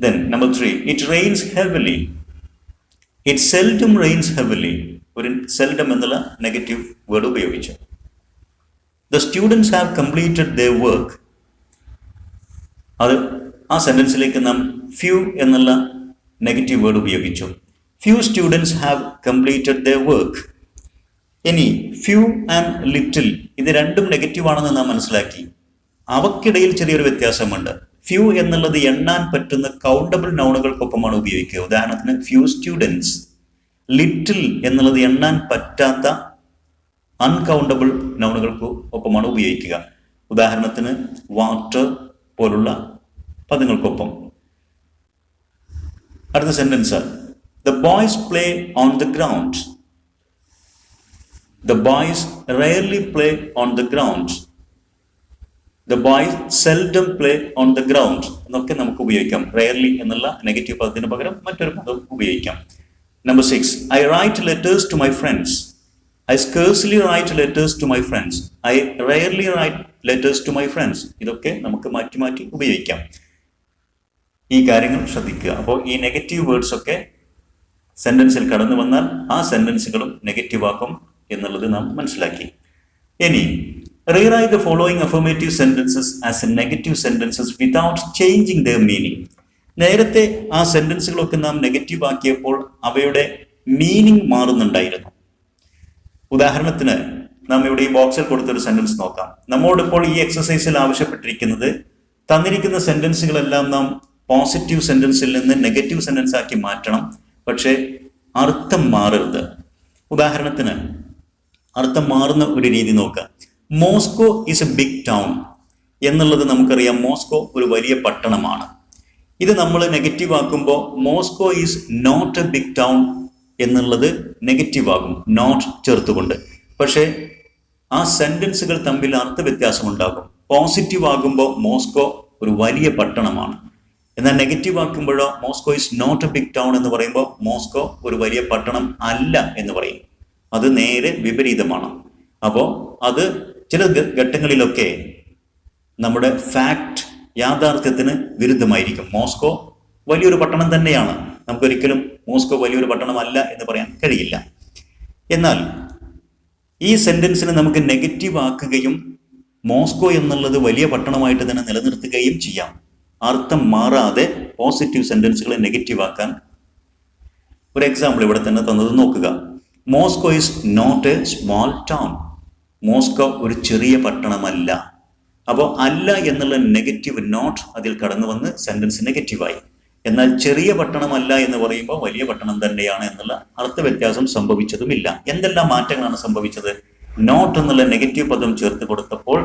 Then number 3. It rains heavily. It seldom rains heavily. ഒരു seldom എന്നുള്ള നെഗറ്റീവ് വേർഡ് ഉപയോഗിച്ചു. The students have completed their work. അത് ആ സെന്റൻസിലേക്ക് നാം few എന്നുള്ള negative word ഉപയോഗിച്ചു. Few students have completed their work. ഇനി few and little ഇത് രണ്ടും നെഗറ്റീവ് ആണെന്ന് നാം മനസ്സിലാക്കി. അവക്കിടയിൽ ചെറിയൊരു വ്യത്യാസമുണ്ട്. ഫ്യൂ എന്നുള്ളത് എണ്ണാൻ പറ്റുന്ന കൗണ്ടബിൾ നൗണുകൾക്കൊപ്പമാണ് ഉപയോഗിക്കുക. ഉദാഹരണത്തിന് ഫ്യൂ സ്റ്റുഡൻസ്. ലിറ്റിൽ എന്നുള്ളത് എണ്ണാൻ പറ്റാത്ത അൺകൗണ്ടബിൾ നൗണുകൾക്ക് ഒപ്പമാണ് ഉപയോഗിക്കുക. ഉദാഹരണത്തിന് വാട്ടർ പോലുള്ള പദങ്ങൾക്കൊപ്പം. അടുത്ത sentence. The boys play on the ground. The boys rarely play on the ground. The boys seldom play on the ground എന്നൊക്കെ നമുക്ക് ഉപയോഗിക്കാം. റെയർലി എന്നുള്ള നെഗറ്റീവ് പദത്തിന് പകരം മറ്റൊരു പദം ഉപയോഗിക്കാം. Number 6, I write letters to my friends. I scarcely write letters to my friends. I rarely write letters to my friends. ഇതൊക്കെ നമുക്ക് മാറ്റി മാറ്റി ഉപയോഗിക്കാം. ഈ കാര്യങ്ങൾ ശ്രദ്ധിക്കുക. അപ്പോൾ ഈ നെഗറ്റീവ് വേർഡ്സ് ഒക്കെ സെന്റൻസിൽ കടന്നു വന്നാൽ ആ സെന്റൻസുകളും നെഗറ്റീവ് ആക്കും എന്നുള്ളത് നാം മനസ്സിലാക്കി. ഇനി rewrite the following affirmative sentences as negative sentences without changing their meaning. നേരത്തെ ആ സെന്റൻസുകളൊക്കെ നാം നെഗറ്റീവ് ആക്കിയപ്പോൾ അവയുടെ മീനിങ് മാറുന്നുണ്ടായിരുന്നു. ഉദാഹരണത്തിന് നാം ഇവിടെ ഈ ബോക്സിൽ കൊടുത്തൊരു സെന്റൻസ് നോക്കാം. നമ്മോടിപ്പോൾ ഈ എക്സസൈസിൽ ആവശ്യപ്പെട്ടിരിക്കുന്നത് തന്നിരിക്കുന്ന സെന്റൻസുകളെല്ലാം നാം പോസിറ്റീവ് സെന്റൻസിൽ നിന്ന് നെഗറ്റീവ് സെന്റൻസ് ആക്കി മാറ്റണം. പക്ഷേ അർത്ഥം മാറരുത്. ഉദാഹരണത്തിന് അർത്ഥം മാറുന്ന ഒരു രീതി നോക്കാം. Moscow is a big town എന്നുള്ളത് നമുക്കറിയാം. മോസ്കോ ഒരു വലിയ പട്ടണമാണ്. ഇത് നമ്മൾ നെഗറ്റീവ് ആക്കുമ്പോൾ Moscow is not a big town എന്നുള്ളത് നെഗറ്റീവ് ആകും, നോട്ട് ചേർത്തുകൊണ്ട്. പക്ഷേ ആ സെന്റൻസുകൾ തമ്മിൽ അർത്ഥവ്യത്യാസം ഉണ്ടാകും. പോസിറ്റീവ് ആകുമ്പോൾ മോസ്കോ ഒരു വലിയ പട്ടണമാണ്. എന്നാൽ നെഗറ്റീവ് ആക്കുമ്പോഴോ Moscow is not a big town എന്ന് പറയുമ്പോൾ മോസ്കോ ഒരു വലിയ പട്ടണം അല്ല എന്ന് പറയും. അത് നേരെ വിപരീതമാണ്. അപ്പോൾ അത് ചില ഘട്ടങ്ങളിലൊക്കെ നമ്മുടെ ഫാക്ട് യാഥാർത്ഥ്യത്തിന് വിരുദ്ധമായിരിക്കും. മോസ്കോ വലിയൊരു പട്ടണം തന്നെയാണ്, നമുക്കൊരിക്കലും മോസ്കോ വലിയൊരു പട്ടണമല്ല എന്ന് പറയാൻ കഴിയില്ല. എന്നാൽ ഈ സെന്റൻസിനെ നമുക്ക് നെഗറ്റീവ് ആക്കുകയും മോസ്കോ എന്നുള്ളത് വലിയ പട്ടണമായിട്ട് തന്നെ നിലനിർത്തുകയും ചെയ്യാം. അർത്ഥം മാറാതെ പോസിറ്റീവ് സെന്റൻസുകളെ നെഗറ്റീവ് ആക്കാൻ ഒരു എക്സാമ്പിൾ ഇവിടെ തന്നെ തന്നത് നോക്കുക. Moscow is not a small town. Moscow ഒരു ചെറിയ പട്ടണമല്ല. അപ്പോൾ അല്ല എന്നുള്ള നെഗറ്റീവ് നോട്ട് അതിൽ കടന്നു വന്ന് സെന്റൻസ് നെഗറ്റീവായി. എന്നാൽ ചെറിയ പട്ടണമല്ല എന്ന് പറയുമ്പോൾ വലിയ പട്ടണം തന്നെയാണ് എന്നുള്ള അർത്ഥവ്യത്യാസം സംഭവിച്ചതുമില്ല. എന്തെല്ലാം മാറ്റങ്ങളാണ് സംഭവിച്ചത്? നോട്ട് എന്നുള്ള നെഗറ്റീവ് പദം ചേർത്ത് കൊടുത്തപ്പോൾ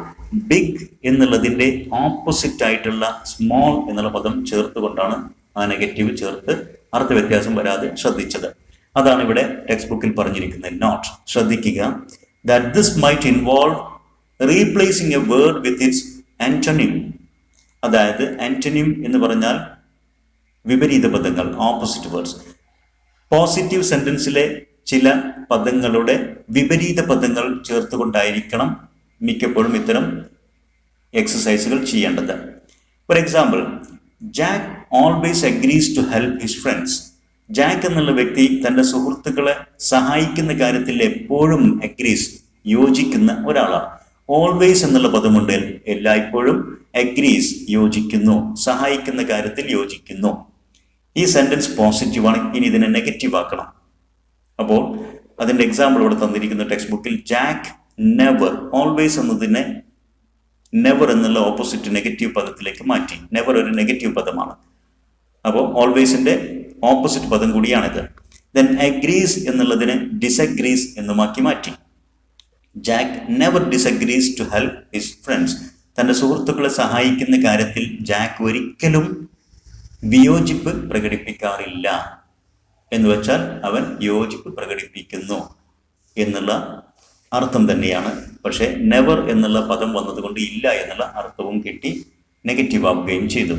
ബിഗ് എന്നുള്ളതിൻ്റെ ഓപ്പോസിറ്റ് ആയിട്ടുള്ള സ്മോൾ എന്നുള്ള പദം ചേർത്തുകൊണ്ടാണ് ആ നെഗറ്റീവ് ചേർത്ത് അർത്ഥവ്യത്യാസം വരാതെ ശ്രദ്ധിച്ചത്. അതാണ് ഇവിടെ ടെക്സ്റ്റ് ബുക്കിൽ പറഞ്ഞിരിക്കുന്നത്. നോട്ട് ശ്രദ്ധിക്കുക. That this might involve replacing a word with its antonym. അതായത് antonym എന്ന് പറഞ്ഞാൽ വിപരീത പദങ്ങൾ, ഓപ്പോസിറ്റ് വേർഡ്സ്. പോസിറ്റീവ് സെന്റൻസിലെ ചില പദങ്ങളുടെ വിപരീത പദങ്ങൾ ചേർത്തുകൊണ്ടായിരിക്കണം മിക്കപ്പോഴും ഇത്തരം എക്സസൈസുകൾ ചെയ്യേണ്ടത്. For example, Jack always agrees to help his friends. Jack എന്നുള്ള വ്യക്തി തൻ്റെ സുഹൃത്തുക്കളെ സഹായിക്കുന്ന കാര്യത്തിൽ എപ്പോഴും അഗ്രീസ്, യോജിക്കുന്ന ഒരാളാണ്. ഓൾവേസ് എന്നുള്ള പദമുണ്ട്, എല്ലായ്പ്പോഴും അഗ്രീസ്, യോജിക്കുന്നു, സഹായിക്കുന്ന കാര്യത്തിൽ യോജിക്കുന്നു. ഈ സെന്റൻസ് പോസിറ്റീവാണ്. ഇനി ഇതിനെ നെഗറ്റീവ് ആക്കണം. അപ്പോൾ അതിൻ്റെ എക്സാമ്പിൾ ഇവിടെ തന്നിരിക്കുന്ന ടെക്സ്റ്റ് ബുക്കിൽ ജാക്ക് നെവർ, ഓൾവേസ് എന്നതിനെ നെവർ എന്നുള്ള ഓപ്പോസിറ്റ് നെഗറ്റീവ് പദത്തിലേക്ക് മാറ്റി. നെവർ ഒരു നെഗറ്റീവ് പദമാണ്. അപ്പോൾ ഓൾവേസിന്റെ ഓപ്പോസിറ്റ് പദം കൂടിയാണിത്. ദെൻ അഗ്രീസ് എന്നുള്ളതിനെ ഡിസഗ്രീസ് എന്നുമാക്കി മാറ്റി. Jack never disagrees to help his friends. തൻ്റെ സുഹൃത്തുക്കളെ സഹായിക്കുന്ന കാര്യത്തിൽ ജാക്ക് ഒരിക്കലും വിയോജിപ്പ് പ്രകടിപ്പിക്കാറില്ല എന്ന് വെച്ചാൽ അവൻ യോജിപ്പ് പ്രകടിപ്പിക്കുന്നു എന്നുള്ള അർത്ഥം തന്നെയാണ്. പക്ഷേ നെവർ എന്നുള്ള പദം വന്നതുകൊണ്ട് ഇല്ല എന്നുള്ള അർത്ഥവും കിട്ടി, നെഗറ്റീവ് ആവുകയും ചെയ്തു.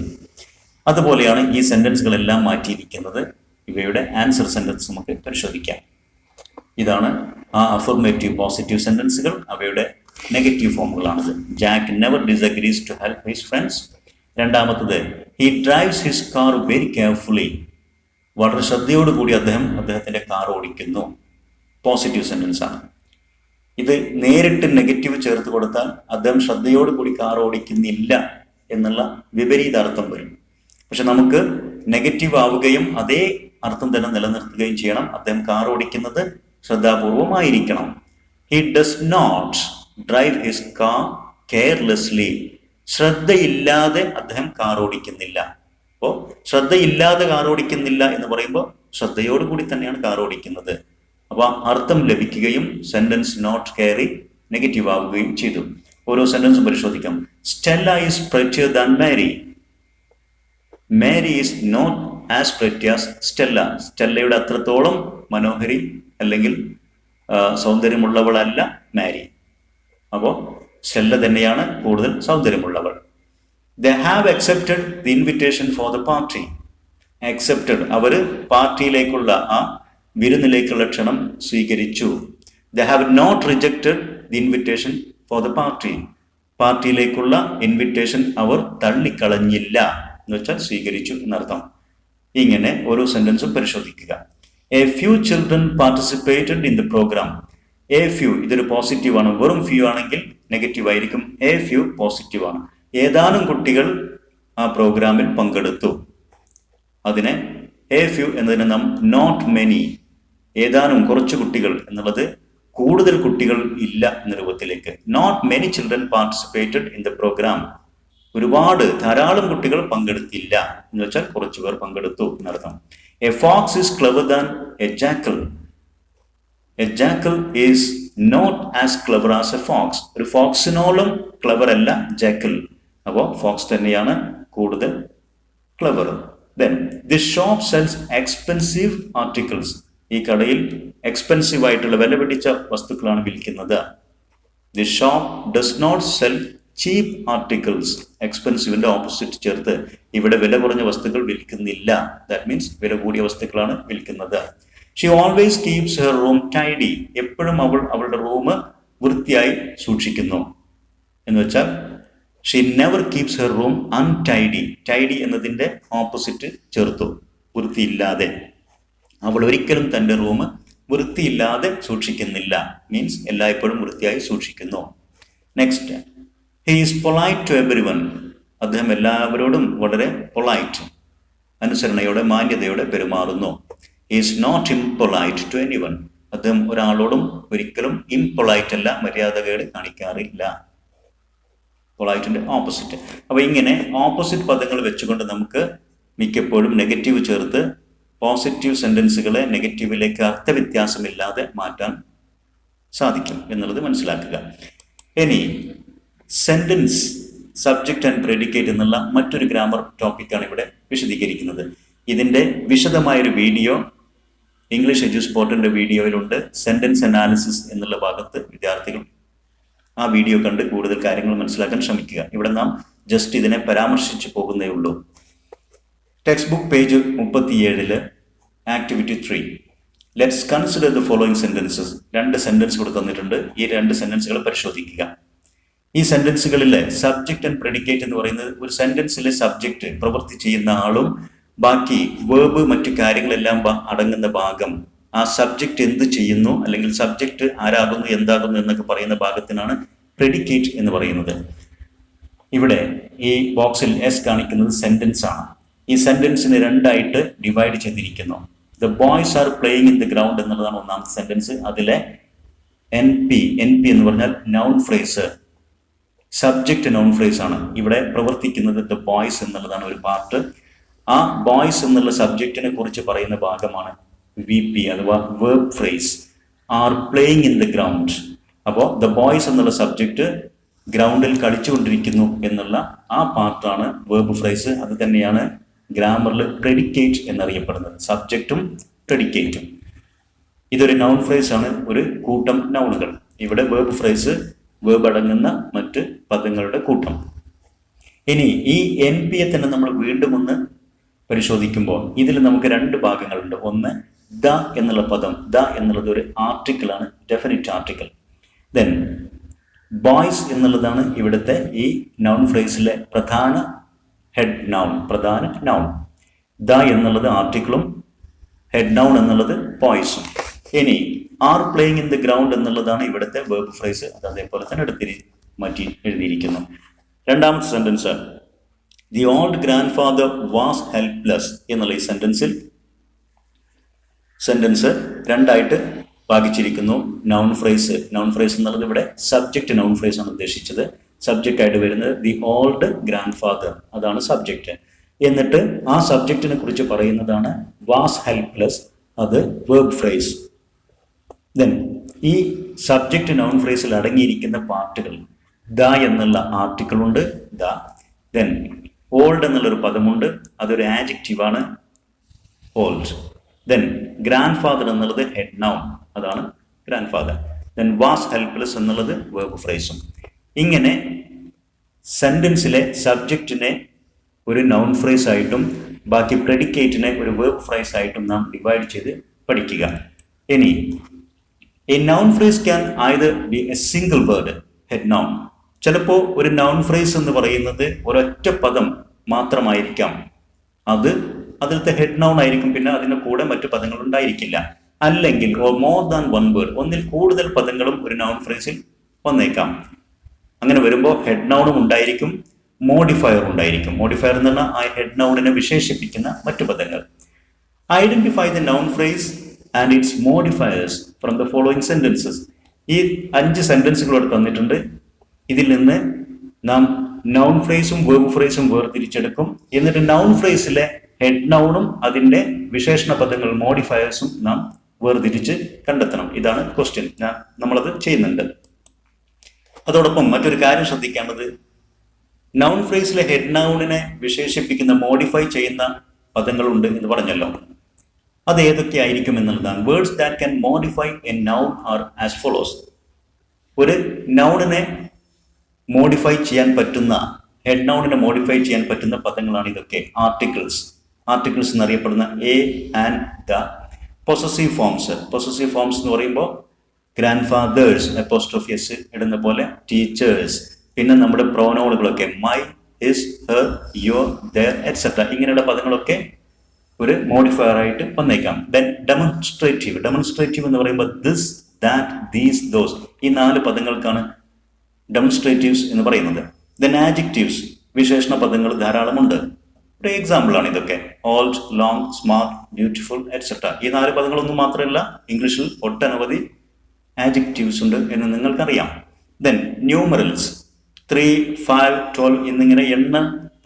അതുപോലെയാണ് ഈ സെന്റൻസുകളെല്ലാം മാറ്റിയിരിക്കുന്നത്. ഇവയുടെ ആൻസർ സെന്റൻസ് നമുക്ക് പരിശോധിക്കാം. ഇതാണ് ആ അഫർമേറ്റീവ് പോസിറ്റീവ് സെന്റൻസുകൾ. അവയുടെ നെഗറ്റീവ് ഫോമുകളാണിത്. Jack never disagrees to help his friends. രണ്ടാമത്തത്, he drives his car very carefully. വളരെ ശ്രദ്ധയോടുകൂടി അദ്ദേഹത്തിൻ്റെ കാർ ഓടിക്കുന്നു. പോസിറ്റീവ് സെന്റൻസ് ആണ്. ഇത് നേരിട്ട് നെഗറ്റീവ് ചേർത്ത് കൊടുത്താൽ അദ്ദേഹം ശ്രദ്ധയോടുകൂടി കാർ ഓടിക്കുന്നില്ല എന്നുള്ള വിപരീതാർത്ഥം വരും. പക്ഷെ നമുക്ക് നെഗറ്റീവ് ആവുകയും അതേ അർത്ഥം തന്നെ നിലനിർത്തുകയും ചെയ്യണം. അദ്ദേഹം കാർ ഓടിക്കുന്നത് ശ്രദ്ധാപൂർവമായിരിക്കണം. He does not drive his car carelessly. ശ്രദ്ധയില്ലാതെ അദ്ദേഹം കാർ ഓടിക്കുന്നില്ല. അപ്പോൾ ശ്രദ്ധയില്ലാതെ കാർ ഓടിക്കുന്നില്ല എന്ന് പറയുമ്പോൾ ശ്രദ്ധയോടുകൂടി തന്നെയാണ് കാർ ഓടിക്കുന്നത്. അപ്പോൾ അർത്ഥം ലഭിക്കുകയും സെന്റൻസ് നോട്ട് കയറി നെഗറ്റീവ് ആവുകയും ചെയ്തു. ഓരോ സെന്റൻസും പരിശോധിക്കാം. Stella is prettier than Mary. Mary is not as pretty as Stella. സ്റ്റെല്ലയുടെ അത്രത്തോളം മനോഹരി അല്ലെങ്കിൽ സൗന്ദര്യമുള്ളവളല്ല മാരി. അപ്പോൾ സ്റ്റെല്ല തന്നെയാണ് കൂടുതൽ സൗന്ദര്യമുള്ളവൾ. They have accepted the invitation for the party. Accepted, അവർ പാർട്ടിയിലേക്കുള്ള ആ വിരുന്നിലേക്കുള്ള ക്ഷണം സ്വീകരിച്ചു. They have not rejected the invitation for the party. പാർട്ടിയിലേക്കുള്ള ഇൻവിറ്റേഷൻ അവർ തള്ളിക്കളഞ്ഞില്ല എന്ന് വെച്ചാൽ സ്വീകരിച്ചു എന്നർത്ഥം. ഇങ്ങനെ ഓരോ സെന്റൻസും പരിശോധിക്കുക. A few children participated in the program. A few ഇതൊരു പോസിറ്റീവ് ആണ്. വെറും ഫ്യൂ ആണെങ്കിൽ നെഗറ്റീവ് ആയിരിക്കും. A few പോസിറ്റീവ് ആണ്. ഏതാനും കുട്ടികൾ ആ പ്രോഗ്രാമിൽ പങ്കെടുത്തു. അതിനെ A few എന്നതിനെ നാം not many, ഏതാനും കുറച്ച് കുട്ടികൾ എന്നുള്ളത് കൂടുതൽ കുട്ടികൾ ഇല്ല എന്ന രൂപത്തിലേക്ക്. Not many children participated in the program. ധാരാളം കുട്ടികൾ പങ്കെടുത്തില്ല എന്ന് വെച്ചാൽ കുറച്ചു പേർ പങ്കെടുത്തു എന്നർത്ഥം. A fox is clever than a jackal. A jackal is not as clever as a fox. ഒരു ഫോക്സിനോളം ക്ലവർ അല്ല ജാക്കൽ. അപ്പോൾ ഫോക്സ് തന്നെയാണ് കൂടുതൽ clever. Then this shop sells expensive articles. ഈ കടയിൽ എക്സ്പെൻസീവ് ആയിട്ടുള്ള വില പിടിച്ച വസ്തുക്കളാണ് വിൽക്കുന്നത്. This shop does not sell cheap articles. എക്സ്പെൻസീവിന്റെ ഓപ്പോസിറ്റ് ചേർത്ത് ഇവിടെ വില കുറഞ്ഞ വസ്തുക്കൾ വിൽക്കുന്നില്ല. ദാറ്റ് മീൻസ് വില കൂടിയ വസ്തുക്കളാണ് വിൽക്കുന്നത്. She always keeps her room tidy. എപ്പോഴും അവൾ അവളുടെ റൂം വൃത്തിയായി സൂക്ഷിക്കുന്നു എന്ന് വെച്ചാൽ she never keeps her room untidy. Tidy എന്നതിന്റെ ഓപ്പോസിറ്റ് ചേർത്തു, വൃത്തിയില്ലാതെ. അവൾ ഒരിക്കലും തന്റെ റൂം വൃത്തിയില്ലാതെ സൂക്ഷിക്കുന്നില്ല. മീൻസ് എല്ലായ്പ്പോഴും വൃത്തിയായി സൂക്ഷിക്കുന്നു. Next, he is polite to everyone. അദ്ദേഹം എല്ലാവരോടും വളരെ പൊളൈറ്റ്, അനുസരണയോടെ മാന്യതയോടെ പെരുമാറുന്നു. He is not impolite to anyone. അദ്ദേഹം ഒരാളോടും ഒരിക്കലും ഇംപൊളൈറ്റ് അല്ല, മര്യാദകേട് കാണിക്കാറില്ല. പൊളൈറ്റിന്റെ ഓപ്പോസിറ്റ്. അപ്പൊ ഇങ്ങനെ ഓപ്പോസിറ്റ് പദങ്ങൾ വെച്ചുകൊണ്ട് നമുക്ക് മിക്കപ്പോഴും നെഗറ്റീവ് ചേർത്ത് പോസിറ്റീവ് സെന്റൻസുകളെ നെഗറ്റീവിലേക്ക് അർത്ഥവ്യത്യാസമില്ലാതെ മാറ്റാൻ സാധിക്കും എന്നുള്ളത് മനസ്സിലാക്കുക. ഇനി സെന്റൻസ് സബ്ജക്റ്റ് ആൻഡ് പ്രെഡിക്കേറ്റ് എന്നുള്ള മറ്റൊരു ഗ്രാമർ ടോപ്പിക്കാണ് ഇവിടെ വിശദീകരിക്കുന്നത്. ഇതിന്റെ വിശദമായൊരു വീഡിയോ ഇംഗ്ലീഷ് എഡ്യൂസ്പോട്ടിന്റെ വീഡിയോയിലുണ്ട്. സെന്റൻസ് അനാലിസിസ് എന്നുള്ള ഭാഗത്ത് വിദ്യാർത്ഥികൾ ആ വീഡിയോ കണ്ട് കൂടുതൽ കാര്യങ്ങൾ മനസ്സിലാക്കാൻ ശ്രമിക്കുക. ഇവിടെ നാം ജസ്റ്റ് ഇതിനെ പരാമർശിച്ചു പോകുന്നേ ഉള്ളൂ. Text book page 37 activity 3. Let's consider the following sentences. 2 sentence ഇവിടെ തന്നിട്ടുണ്ട്. ഈ 2 സെന്റൻസുകൾ പരിശോധിക്കുക. ഈ സെന്റൻസുകളിലെ സബ്ജക്റ്റ് ആൻഡ് പ്രെഡിക്കേറ്റ് എന്ന് പറയുന്നത് ഒരു സെന്റൻസിലെ സബ്ജക്റ്റ് പ്രവൃത്തി ചെയ്യുന്ന ആളും ബാക്കി വേർബ് മറ്റു കാര്യങ്ങളെല്ലാം അടങ്ങുന്ന ഭാഗം, ആ സബ്ജക്റ്റ് എന്ത് ചെയ്യുന്നു അല്ലെങ്കിൽ സബ്ജക്റ്റ് ആരാകുന്നു എന്താകുന്നു എന്നൊക്കെ പറയുന്ന ഭാഗത്തിനാണ് പ്രെഡിക്കേറ്റ് എന്ന് പറയുന്നത്. ഇവിടെ ഈ ബോക്സിൽ എസ് കാണിക്കുന്നത് സെന്റൻസ് ആണ്. ഈ സെന്റൻസിനെ 2ആയിട്ട് ഡിവൈഡ് ചെയ്തിരിക്കുന്നു. The boys are playing in the ground എന്നുള്ളതാണ് ഒന്നാമത്തെ സെന്റൻസ്. അതിലെ എൻ പി എന്ന് പറഞ്ഞാൽ noun phrase, subject noun phrase ആണ്. ഇവിടെ പ്രവർത്തിക്കുന്നത് ദ ബോയ്സ് എന്നുള്ളതാണ് ഒരു പാർട്ട്. ആ ബോയ്സ് എന്നുള്ള സബ്ജക്റ്റിനെ കുറിച്ച് പറയുന്ന ഭാഗമാണ് VP അഥവാ verb phrase. Are playing in the ground. അപ്പോൾ ദ ബോയ്സ് എന്നുള്ള സബ്ജക്റ്റ് ഗ്രൗണ്ടിൽ കളിച്ചുകൊണ്ടിരിക്കുന്നു എന്നുള്ള ആ പാർട്ടാണ് വെർബ് ഫ്രേസ്. അത് തന്നെയാണ് ഗ്രാമറിൽ പ്രെഡിക്കേറ്റ് എന്നറിയപ്പെടുന്നത്, സബ്ജക്റ്റും പ്രെഡിക്കേറ്റും. ഇതൊരു നൗൺ ഫ്രേസ് ആണ്, ഒരു കൂട്ടം നൗണുകൾ. ഇവിടെ വെർബ് ഫ്രേസ് വേർബ് അടങ്ങുന്ന മറ്റ് പദങ്ങളുടെ കൂട്ടം. ഇനി ഈ NP തന്നെ നമ്മൾ വീണ്ടും ഒന്ന് പരിശോധിക്കുമ്പോൾ ഇതിൽ നമുക്ക് 2 ഭാഗങ്ങളുണ്ട്. ഒന്ന് ദ എന്നുള്ള പദം. ദ എന്നുള്ളത് ഒരു ആർട്ടിക്കിൾ ആണ്, ഡെഫിനിറ്റ് ആർട്ടിക്കിൾ. ദെൻ ബോയ്സ് എന്നുള്ളതാണ് ഇവിടുത്തെ ഈ നൗൺ ഫ്രേസിലെ പ്രധാന ഹെഡ് നൗൺ, പ്രധാന നൗൺ. ദ എന്നുള്ളത് ആർട്ടിക്കിളും ഹെഡ് നൗൺ എന്നുള്ളത് ബോയ്സും. ഇനി are playing in the ground എന്നുള്ളതാണ് ഇവിടുത്തെ വെർബ് ഫ്രേസ്. അത് അതേപോലെ തന്നെ മാറ്റി എഴുതിയിരിക്കുന്നു. രണ്ടാമത്തെ sentence, the old grand father was helpless എന്നുള്ള ഈ സെന്റൻസ് 2ആയിട്ട് ഭാഗിച്ചിരിക്കുന്നു. നൗൺ ഫ്രേസ് എന്നുള്ളത് ഇവിടെ സബ്ജക്റ്റ് നൗൺ ഫ്രേസ് ആണ് ഉദ്ദേശിച്ചത്. സബ്ജക്റ്റ് ആയിട്ട് വരുന്നത് ദി ഓൾഡ് ഗ്രാൻഡ് ഫാദർ, അതാണ് സബ്ജക്റ്റ്. എന്നിട്ട് ആ സബ്ജക്റ്റിനെ കുറിച്ച് പറയുന്നതാണ് വാസ് ഹെൽപ്ലെസ്, അത് വെർബ് ഫ്രേസ്. ദെൻ ഈ സബ്ജക്റ്റ് നൗൺ ഫ്രേസിൽ അടങ്ങിയിരിക്കുന്ന പാർട്ടുകൾ, ദ എന്നുള്ള ആർട്ടിക്കിൾ ഉണ്ട്, ദ. ദെൻ ഓൾഡ് എന്നുള്ളൊരു പദമുണ്ട്, അതൊരു ആഡ്ജക്റ്റീവാണ്, ഓൾഡ്. ദെൻ ഗ്രാൻഡ് ഫാദർ എന്നുള്ളത് ഹെഡ് നൗൺ, അതാണ് grand father. Then was helpless എന്നുള്ളത് വെർബ് ഫ്രേസും. ഇങ്ങനെ സെന്റൻസിലെ സബ്ജക്റ്റിനെ ഒരു നൗൺ ഫ്രേസ് ആയിട്ടും ബാക്കി പ്രെഡിക്കേറ്റിനെ ഒരു വെർബ് ഫ്രേസ് ആയിട്ടും നാം ഡിവൈഡ് ചെയ്ത് പഠിക്കുക. ഇനി a noun phrase can either be a single word, head noun. ചിലപ്പോൾ ഒരു noun phrase എന്ന് പറയുന്നത് ഒരൊറ്റ പദം മാത്രമായിരിക്കാം. അത് അതിലത്തെ ഹെഡ് നൗൺ ആയിരിക്കും, പിന്നെ അതിൻ്റെ കൂടെ മറ്റു പദങ്ങൾ ഉണ്ടായിരിക്കില്ല. അല്ലെങ്കിൽ or more than one word, ഒന്നിൽ കൂടുതൽ പദങ്ങളും ഒരു noun phrase-ൽ വന്നേക്കാം. അങ്ങനെ വരുമ്പോൾ ഹെഡ് നൗണും ഉണ്ടായിരിക്കും, മോഡിഫയർ ഉണ്ടായിരിക്കും. മോഡിഫയർ എന്ന് പറഞ്ഞാൽ ആ ഹെഡ് നൗണിനെ വിശേഷിപ്പിക്കുന്ന മറ്റു പദങ്ങൾ. Identify the noun phrase and its modifiers from the following sentences. ഈ 5 സെന്റൻസുകളോട് തന്നിട്ടുണ്ട്. ഇതിൽ നിന്ന് നാം noun phrase-ഉം verb phrase-ഉം വേർതിരിച്ചെടുക്കും. എന്നിട്ട് noun phrase-ലെ ഹെഡ് നൗണും അതിൻ്റെ വിശേഷണ പദങ്ങൾ മോഡിഫയേഴ്സും നാം വേർതിരിച്ച് കണ്ടെത്തണം. ഇതാണ് ക്വസ്റ്റ്യൻ. നമ്മളത് ചെയ്യുന്നുണ്ട്. അതോടൊപ്പം മറ്റൊരു കാര്യം ശ്രദ്ധിക്കേണ്ടത്, noun phrase-ലെ ഹെഡ് നൗണിനെ വിശേഷിപ്പിക്കുന്ന മോഡിഫൈ ചെയ്യുന്ന പദങ്ങളുണ്ട് എന്ന് പറഞ്ഞല്ലോ. അത് ഏതൊക്കെ ആയിരിക്കും എന്നുള്ളതാണ്. Words that can modify a noun are as follows. ഒരു നൗണിനെ മോഡിഫൈ ചെയ്യാൻ പറ്റുന്ന, ഹെഡ് നൗണിനെ മോഡിഫൈ ചെയ്യാൻ പറ്റുന്ന പദങ്ങളാണ് ഇതൊക്കെ. ആർട്ടിക്കിൾസ് എന്നറിയപ്പെടുന്ന A and the. Possessive forms എന്ന് പറയുമ്പോൾ ഗ്രാൻഡ് ഫാദേഴ്സ് അപ്പോസ്ട്രോഫി എസ് ഇടുന്ന പോലെ, ടീച്ചേഴ്സ്, പിന്നെ നമ്മുടെ പ്രോനൗണുകളൊക്കെ my, his, her, your, their etcetera. ഇങ്ങനെയുള്ള പദങ്ങളൊക്കെ ഒരു മോഡിഫയർ ആയിട്ട് വന്നേക്കാം. ദെൻ ഡെമോൺസ്ട്രേറ്റീവ് എന്ന് പറയുമ്പോൾ ദിസ്, ദാറ്റ്, ദീസ്, ദോസ്, ഈ 4 പദങ്ങൾക്കാണ് ഡെമോൺസ്ട്രേറ്റീവ്സ് എന്ന് പറയുന്നത്. ദെൻ ആഡ്ജക്റ്റീവ്സ്, വിശേഷണ പദങ്ങൾ ധാരാളമുണ്ട്. ഒരു എക്സാമ്പിളാണ് ഇതൊക്കെ. Old, long, smart, beautiful et cetera. ഈ 4 പദങ്ങളൊന്നും മാത്രമല്ല, ഇംഗ്ലീഷിൽ ഒട്ടനവധി ആഡ്ജക്റ്റീവ്സ് ഉണ്ട് എന്ന് നിങ്ങൾക്കറിയാം. ദെൻ ന്യൂമറൽസ് 3, 5, 12 എന്നിങ്ങനെ എണ്ണ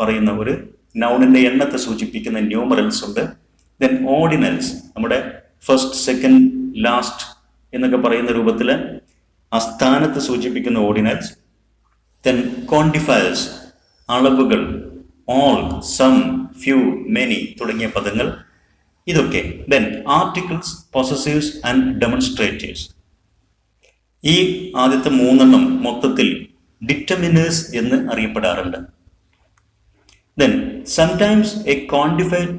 പറയുന്ന ഒരു നൗണിന്റെ എണ്ണത്തെ സൂചിപ്പിക്കുന്ന ന്യൂമറൽസ് ഉണ്ട്. ദെൻ ഓർഡിനൽസ്, നമ്മുടെ ഫസ്റ്റ്, സെക്കൻഡ്, ലാസ്റ്റ് എന്നൊക്കെ പറയുന്ന രൂപത്തിൽ ആ സ്ഥാനത്ത് സൂചിപ്പിക്കുന്ന ഓർഡിനൽസ്. ദെൻ ക്വാണ്ടിഫയേഴ്സ്, അളവുകൾ, ഓൾ, സം, ഫ്യൂ, മെനി തുടങ്ങിയ പദങ്ങൾ ഇതൊക്കെ. Then articles, possessives and demonstratives. ഈ ആദ്യത്തെ 3 മൊത്തത്തിൽ ഡിറ്റർമിനേഴ്സ് എന്ന് അറിയപ്പെടാറുണ്ട്. Then sometimes a quantifier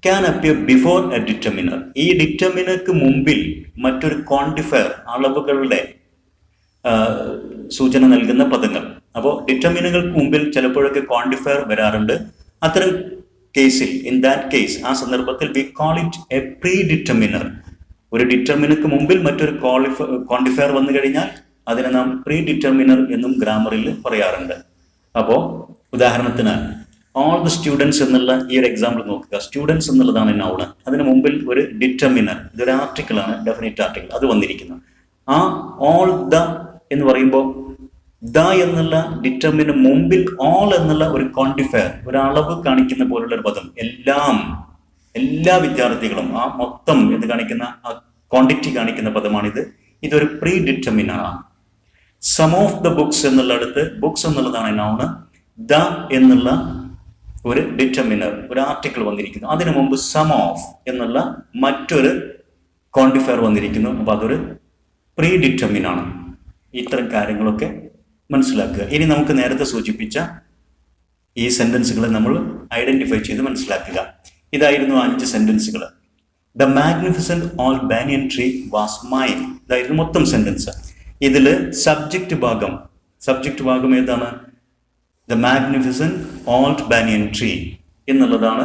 can appear before a determiner. ഈ ഡിറ്റർമിനർക്ക് മുമ്പിൽ മറ്റൊരു ക്വാണ്ടിഫയർ, അളവുകളുടെ സൂചന നൽകുന്ന പദങ്ങൾ. അപ്പോൾ ഡിറ്റർമിനറുകൾക്ക് മുമ്പിൽ ചിലപ്പോഴൊക്കെ ക്വാണ്ടിഫയർ വരാറുണ്ട്. അത്തരം കേസിൽ, ഇൻ ദാറ്റ് കേസ്, ആ സന്ദർഭത്തിൽ we call it A pre determiner. ഒരു ഡിറ്റർമിനർക്ക് മുമ്പിൽ മറ്റൊരു ക്വാണ്ടിഫയർ വന്നു കഴിഞ്ഞാൽ അതിനെ നാം പ്രീ ഡിറ്റർമിനർ എന്നും ഗ്രാമറിൽ പറയാറുണ്ട്. അപ്പോൾ ഉദാഹരണത്തിന് ഓൾ ദ സ്റ്റുഡൻസ് എന്നുള്ള ഈ ഒരു എക്സാമ്പിൾ നോക്കുക. സ്റ്റുഡൻസ് എന്നുള്ളതാണ് നൗണ്. അതിന് മുമ്പിൽ ഒരു ഡിറ്റർമിനർ, ഇതൊരു ആർട്ടിക്കിളാണ്, ഡെഫിനിറ്റ് ആർട്ടിക്കിൾ, അത് വന്നിരിക്കുന്നു. ആ ഓൾ ദ എന്ന് പറയുമ്പോൾ ദ എന്നുള്ള ഡിറ്റർമിന് മുമ്പിൽ ഓൾ എന്നുള്ള ഒരു ക്വാണ്ടിഫയർ, ഒരു അളവ് കാണിക്കുന്ന പോലുള്ള ഒരു പദം, എല്ലാ വിദ്യാർത്ഥികളും, ആ മൊത്തം എന്ന് കാണിക്കുന്ന, ആ ക്വാണ്ടിറ്റി കാണിക്കുന്ന പദമാണിത്. ഇതൊരു പ്രീ ഡിറ്റർമിനറാണ്. സം ഓഫ് ദ ബുക്സ് എന്നുള്ളടത്ത് ബുക്സ് എന്നുള്ളതാണ് നൗണ്. ദ എന്നുള്ള ഒരു ഡിറ്റർമിനർ, ഒരു ആർട്ടിക്കിൾ വന്നിരിക്കുന്നു. അതിനു മുമ്പ് സം ഓഫ് എന്നുള്ള മറ്റൊരു ക്വാണ്ടിഫയർ വന്നിരിക്കുന്നു. അപ്പോൾ അതൊരു പ്രീ ഡിറ്റർമിനാണ്. ഇത്തരം കാര്യങ്ങളൊക്കെ മനസ്സിലാക്കുക. ഇനി നമുക്ക് നേരത്തെ സൂചിപ്പിച്ച ഈ സെന്റൻസുകളെ നമ്മൾ ഐഡന്റിഫൈ ചെയ്ത് മനസ്സിലാക്കുക. ഇതായിരുന്നു 5 സെന്റൻസുകൾ. The magnificent old banyan tree was mine. ഇതായിരുന്നു മൊത്തം സെന്റൻസ്. ഇതിൽ സബ്ജക്റ്റ് ഭാഗം ഏതാണ്? The magnificent old banyan tree എന്നുള്ളതാണ്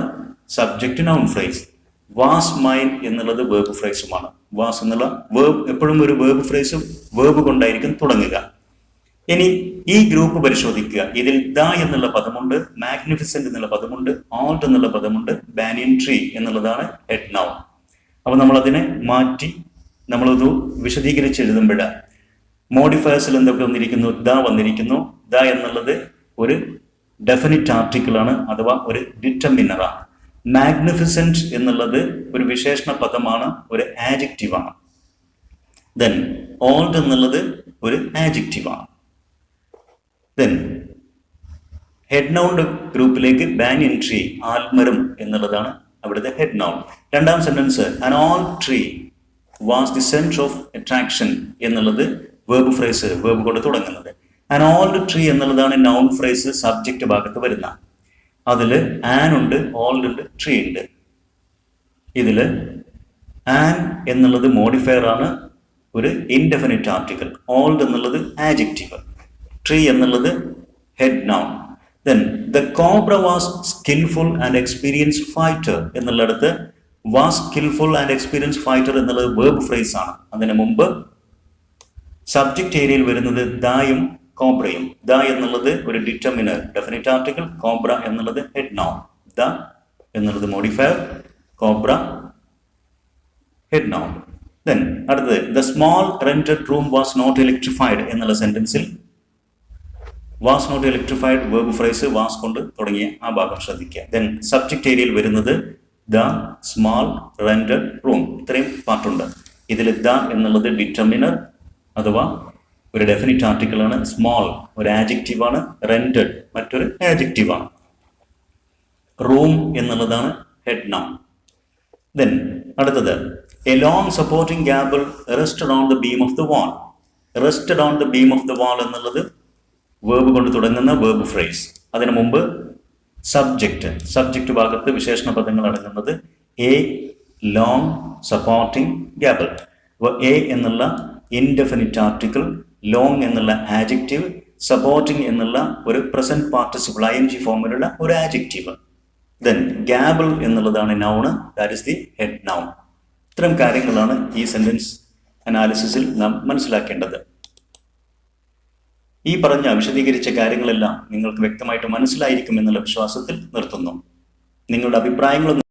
subject noun phrase. Was mine എന്നുള്ളത് വേർബ് ഫ്രേസുമാണ്. വാസ് എന്നുള്ള വേർബ്, എപ്പോഴും ഒരു വേർബ് ഫ്രേസ് വേർബ് കൊണ്ടായിരിക്കും തുടങ്ങുക. ഇനി ഈ ഗ്രൂപ്പ് പരിശോധിക്കുക. ഇതിൽ ദ എന്നുള്ള പദമുണ്ട്, മാഗ്നിഫിസന്റ് എന്നുള്ള പദമുണ്ട്, ഓൾഡ് എന്നുള്ള പദമുണ്ട്, ബാനിയൻ ട്രീ എന്നുള്ളതാണ് ഹെഡ് നൗൺ. അപ്പൊ നമ്മൾ അതിനെ മാറ്റി നമ്മളത് വിശദീകരിച്ച് എഴുതുമ്പോൾ മോഡിഫയേഴ്സിൽ എന്തൊക്കെ വന്നിരിക്കുന്നു? ദ വന്നിരിക്കുന്നു. ദ എന്നുള്ളത് ഒരു ഡെഫിനിറ്റ് ആർട്ടിക്കിൾ ആണ്, അഥവാ ഒരു ഡിറ്റർമിനറാണ്. മാഗ്നിഫിസന്റ് എന്നുള്ളത് ഒരു വിശേഷണ പദമാണ്, ഒരു ആഡ്ജക്റ്റീവ് ആണ്. ദെൻ ഓൾഡ് എന്നുള്ളത് ഒരു ആഡ്ജക്റ്റീവ് ആണ്. ദെൻ ഹെഡ് നൗണിന്റെ ഗ്രൂപ്പിലേക്ക് ബാനിയൻ ട്രീ, ആൽമരം എന്നുള്ളതാണ് അവിടുത്തെ ഹെഡ് നൗൺ. രണ്ടാം sentence an all tree was the centre of attraction എന്നുള്ളത് വേർബ് ഫ്രേസ്, വേർബ് കൊണ്ട് തുടങ്ങുന്നത്. ആൻ ഓൾഡ് ട്രീ എന്നുള്ളതാണ് നൗൺ ഫ്രേസ് സബ്ജക്റ്റ് ഭാഗത്ത് വരുന്ന. അതിൽ ആൻ ഉണ്ട്, ഓൾഡ് ഉണ്ട്, ട്രീ ഉണ്ട്. ഇതിൽ ആൻ എന്നുള്ളത് മോഡിഫയർ ആണ്, ഒരു ഇൻഡെഫിനിറ്റ് ആർട്ടിക്കിൾ. ഓൾഡ് എന്നുള്ളത് ആഡ്ജക്റ്റീവ്. ട്രീ എന്നുള്ളത് head noun. Then the cobra was skillful and experienced fighter എന്നുള്ളിടത്ത് was skillful and experienced fighter എന്നുള്ളത് വേർബ് ഫ്രേസ് ആണ്. അതിന് മുമ്പ് സബ്ജക്റ്റ് ഏരിയയിൽ വരുന്നത് ദായും കോബ്രയും. ദ എന്നുള്ളത് ഒരു ഡിറ്റർമിനർ ഡെഫിനിറ്റ് ആർട്ടിക്കിൾ, കോബ്ര എന്നുള്ളത് ഹെഡ് നൗൺ. ദ എന്നുള്ളത് modifier, cobra head noun. Then അടുത്തത് the small rented room was not electrified എന്നുള്ള സെന്റൻസിൽ was not electrified verb phrase was കൊണ്ട് തുടങ്ങിയ ആ ഭാഗം ശ്രദ്ധിക്കുക. ദെൻ സബ്ജക്റ്റ് ഏരിയയിൽ വരുന്നത് ദ സ്മോൾ റെന്റഡ് റൂം. ഇത്രയും പാർട്ടുണ്ട്. ഇതിൽ ദ എന്നുള്ളത് ഡിറ്റർമിനർ അഥവാ ഒരു ഡെഫിനിറ്റ് ആർട്ടിക്കിൾ ആണ്. സ്മോൾ ഒരു ആഡ്ജക്റ്റീവ് ആണ്. റെന്റഡ് മറ്റൊരു ആഡ്ജക്റ്റീവ് ആണ്. റൂം എന്നുള്ളതാണ് ഹെഡ് നൗൺ. ദെൻ അടുത്തത് A long supporting Gamble rested on the beam of the wall. Rested on the beam of the wall എന്നുള്ളത് വേർബ് കൊണ്ട് തുടങ്ങുന്ന വേർബ് ഫ്രേസ്. അതിനു മുമ്പ് സബ്ജക്റ്റ് ഭാഗത്ത് വിശേഷണ പദങ്ങൾ അടങ്ങുന്നത് a long supporting gable. A എന്നുള്ള ഇൻഡെഫിനിറ്റ് ആർട്ടിക്കിൾ, ലോങ് എന്നുള്ള ആഡ്ജക്റ്റീവ്, സപ്പോർട്ടിംഗ് എന്നുള്ള ഒരു പ്രസന്റ് പാർട്ടിസിപ്പിൾ ING ഫോമിലുള്ള ഒരു ആഡ്ജക്റ്റീവ്. ദെൻ ഗാബിൾ എന്നുള്ളതാണ് noun, that is the head noun. ഇത്തരം കാര്യങ്ങളാണ് ഈ സെന്റൻസ് അനാലിസിസിൽ നാം മനസ്സിലാക്കേണ്ടത്. ഈ പറഞ്ഞ വിശദീകരിച്ച കാര്യങ്ങളെല്ലാം നിങ്ങൾക്ക് വ്യക്തമായിട്ട് മനസ്സിലായിരിക്കും എന്നുള്ള വിശ്വാസത്തിൽ നിർത്തുന്നു. നിങ്ങളുടെ അഭിപ്രായങ്ങളൊന്നും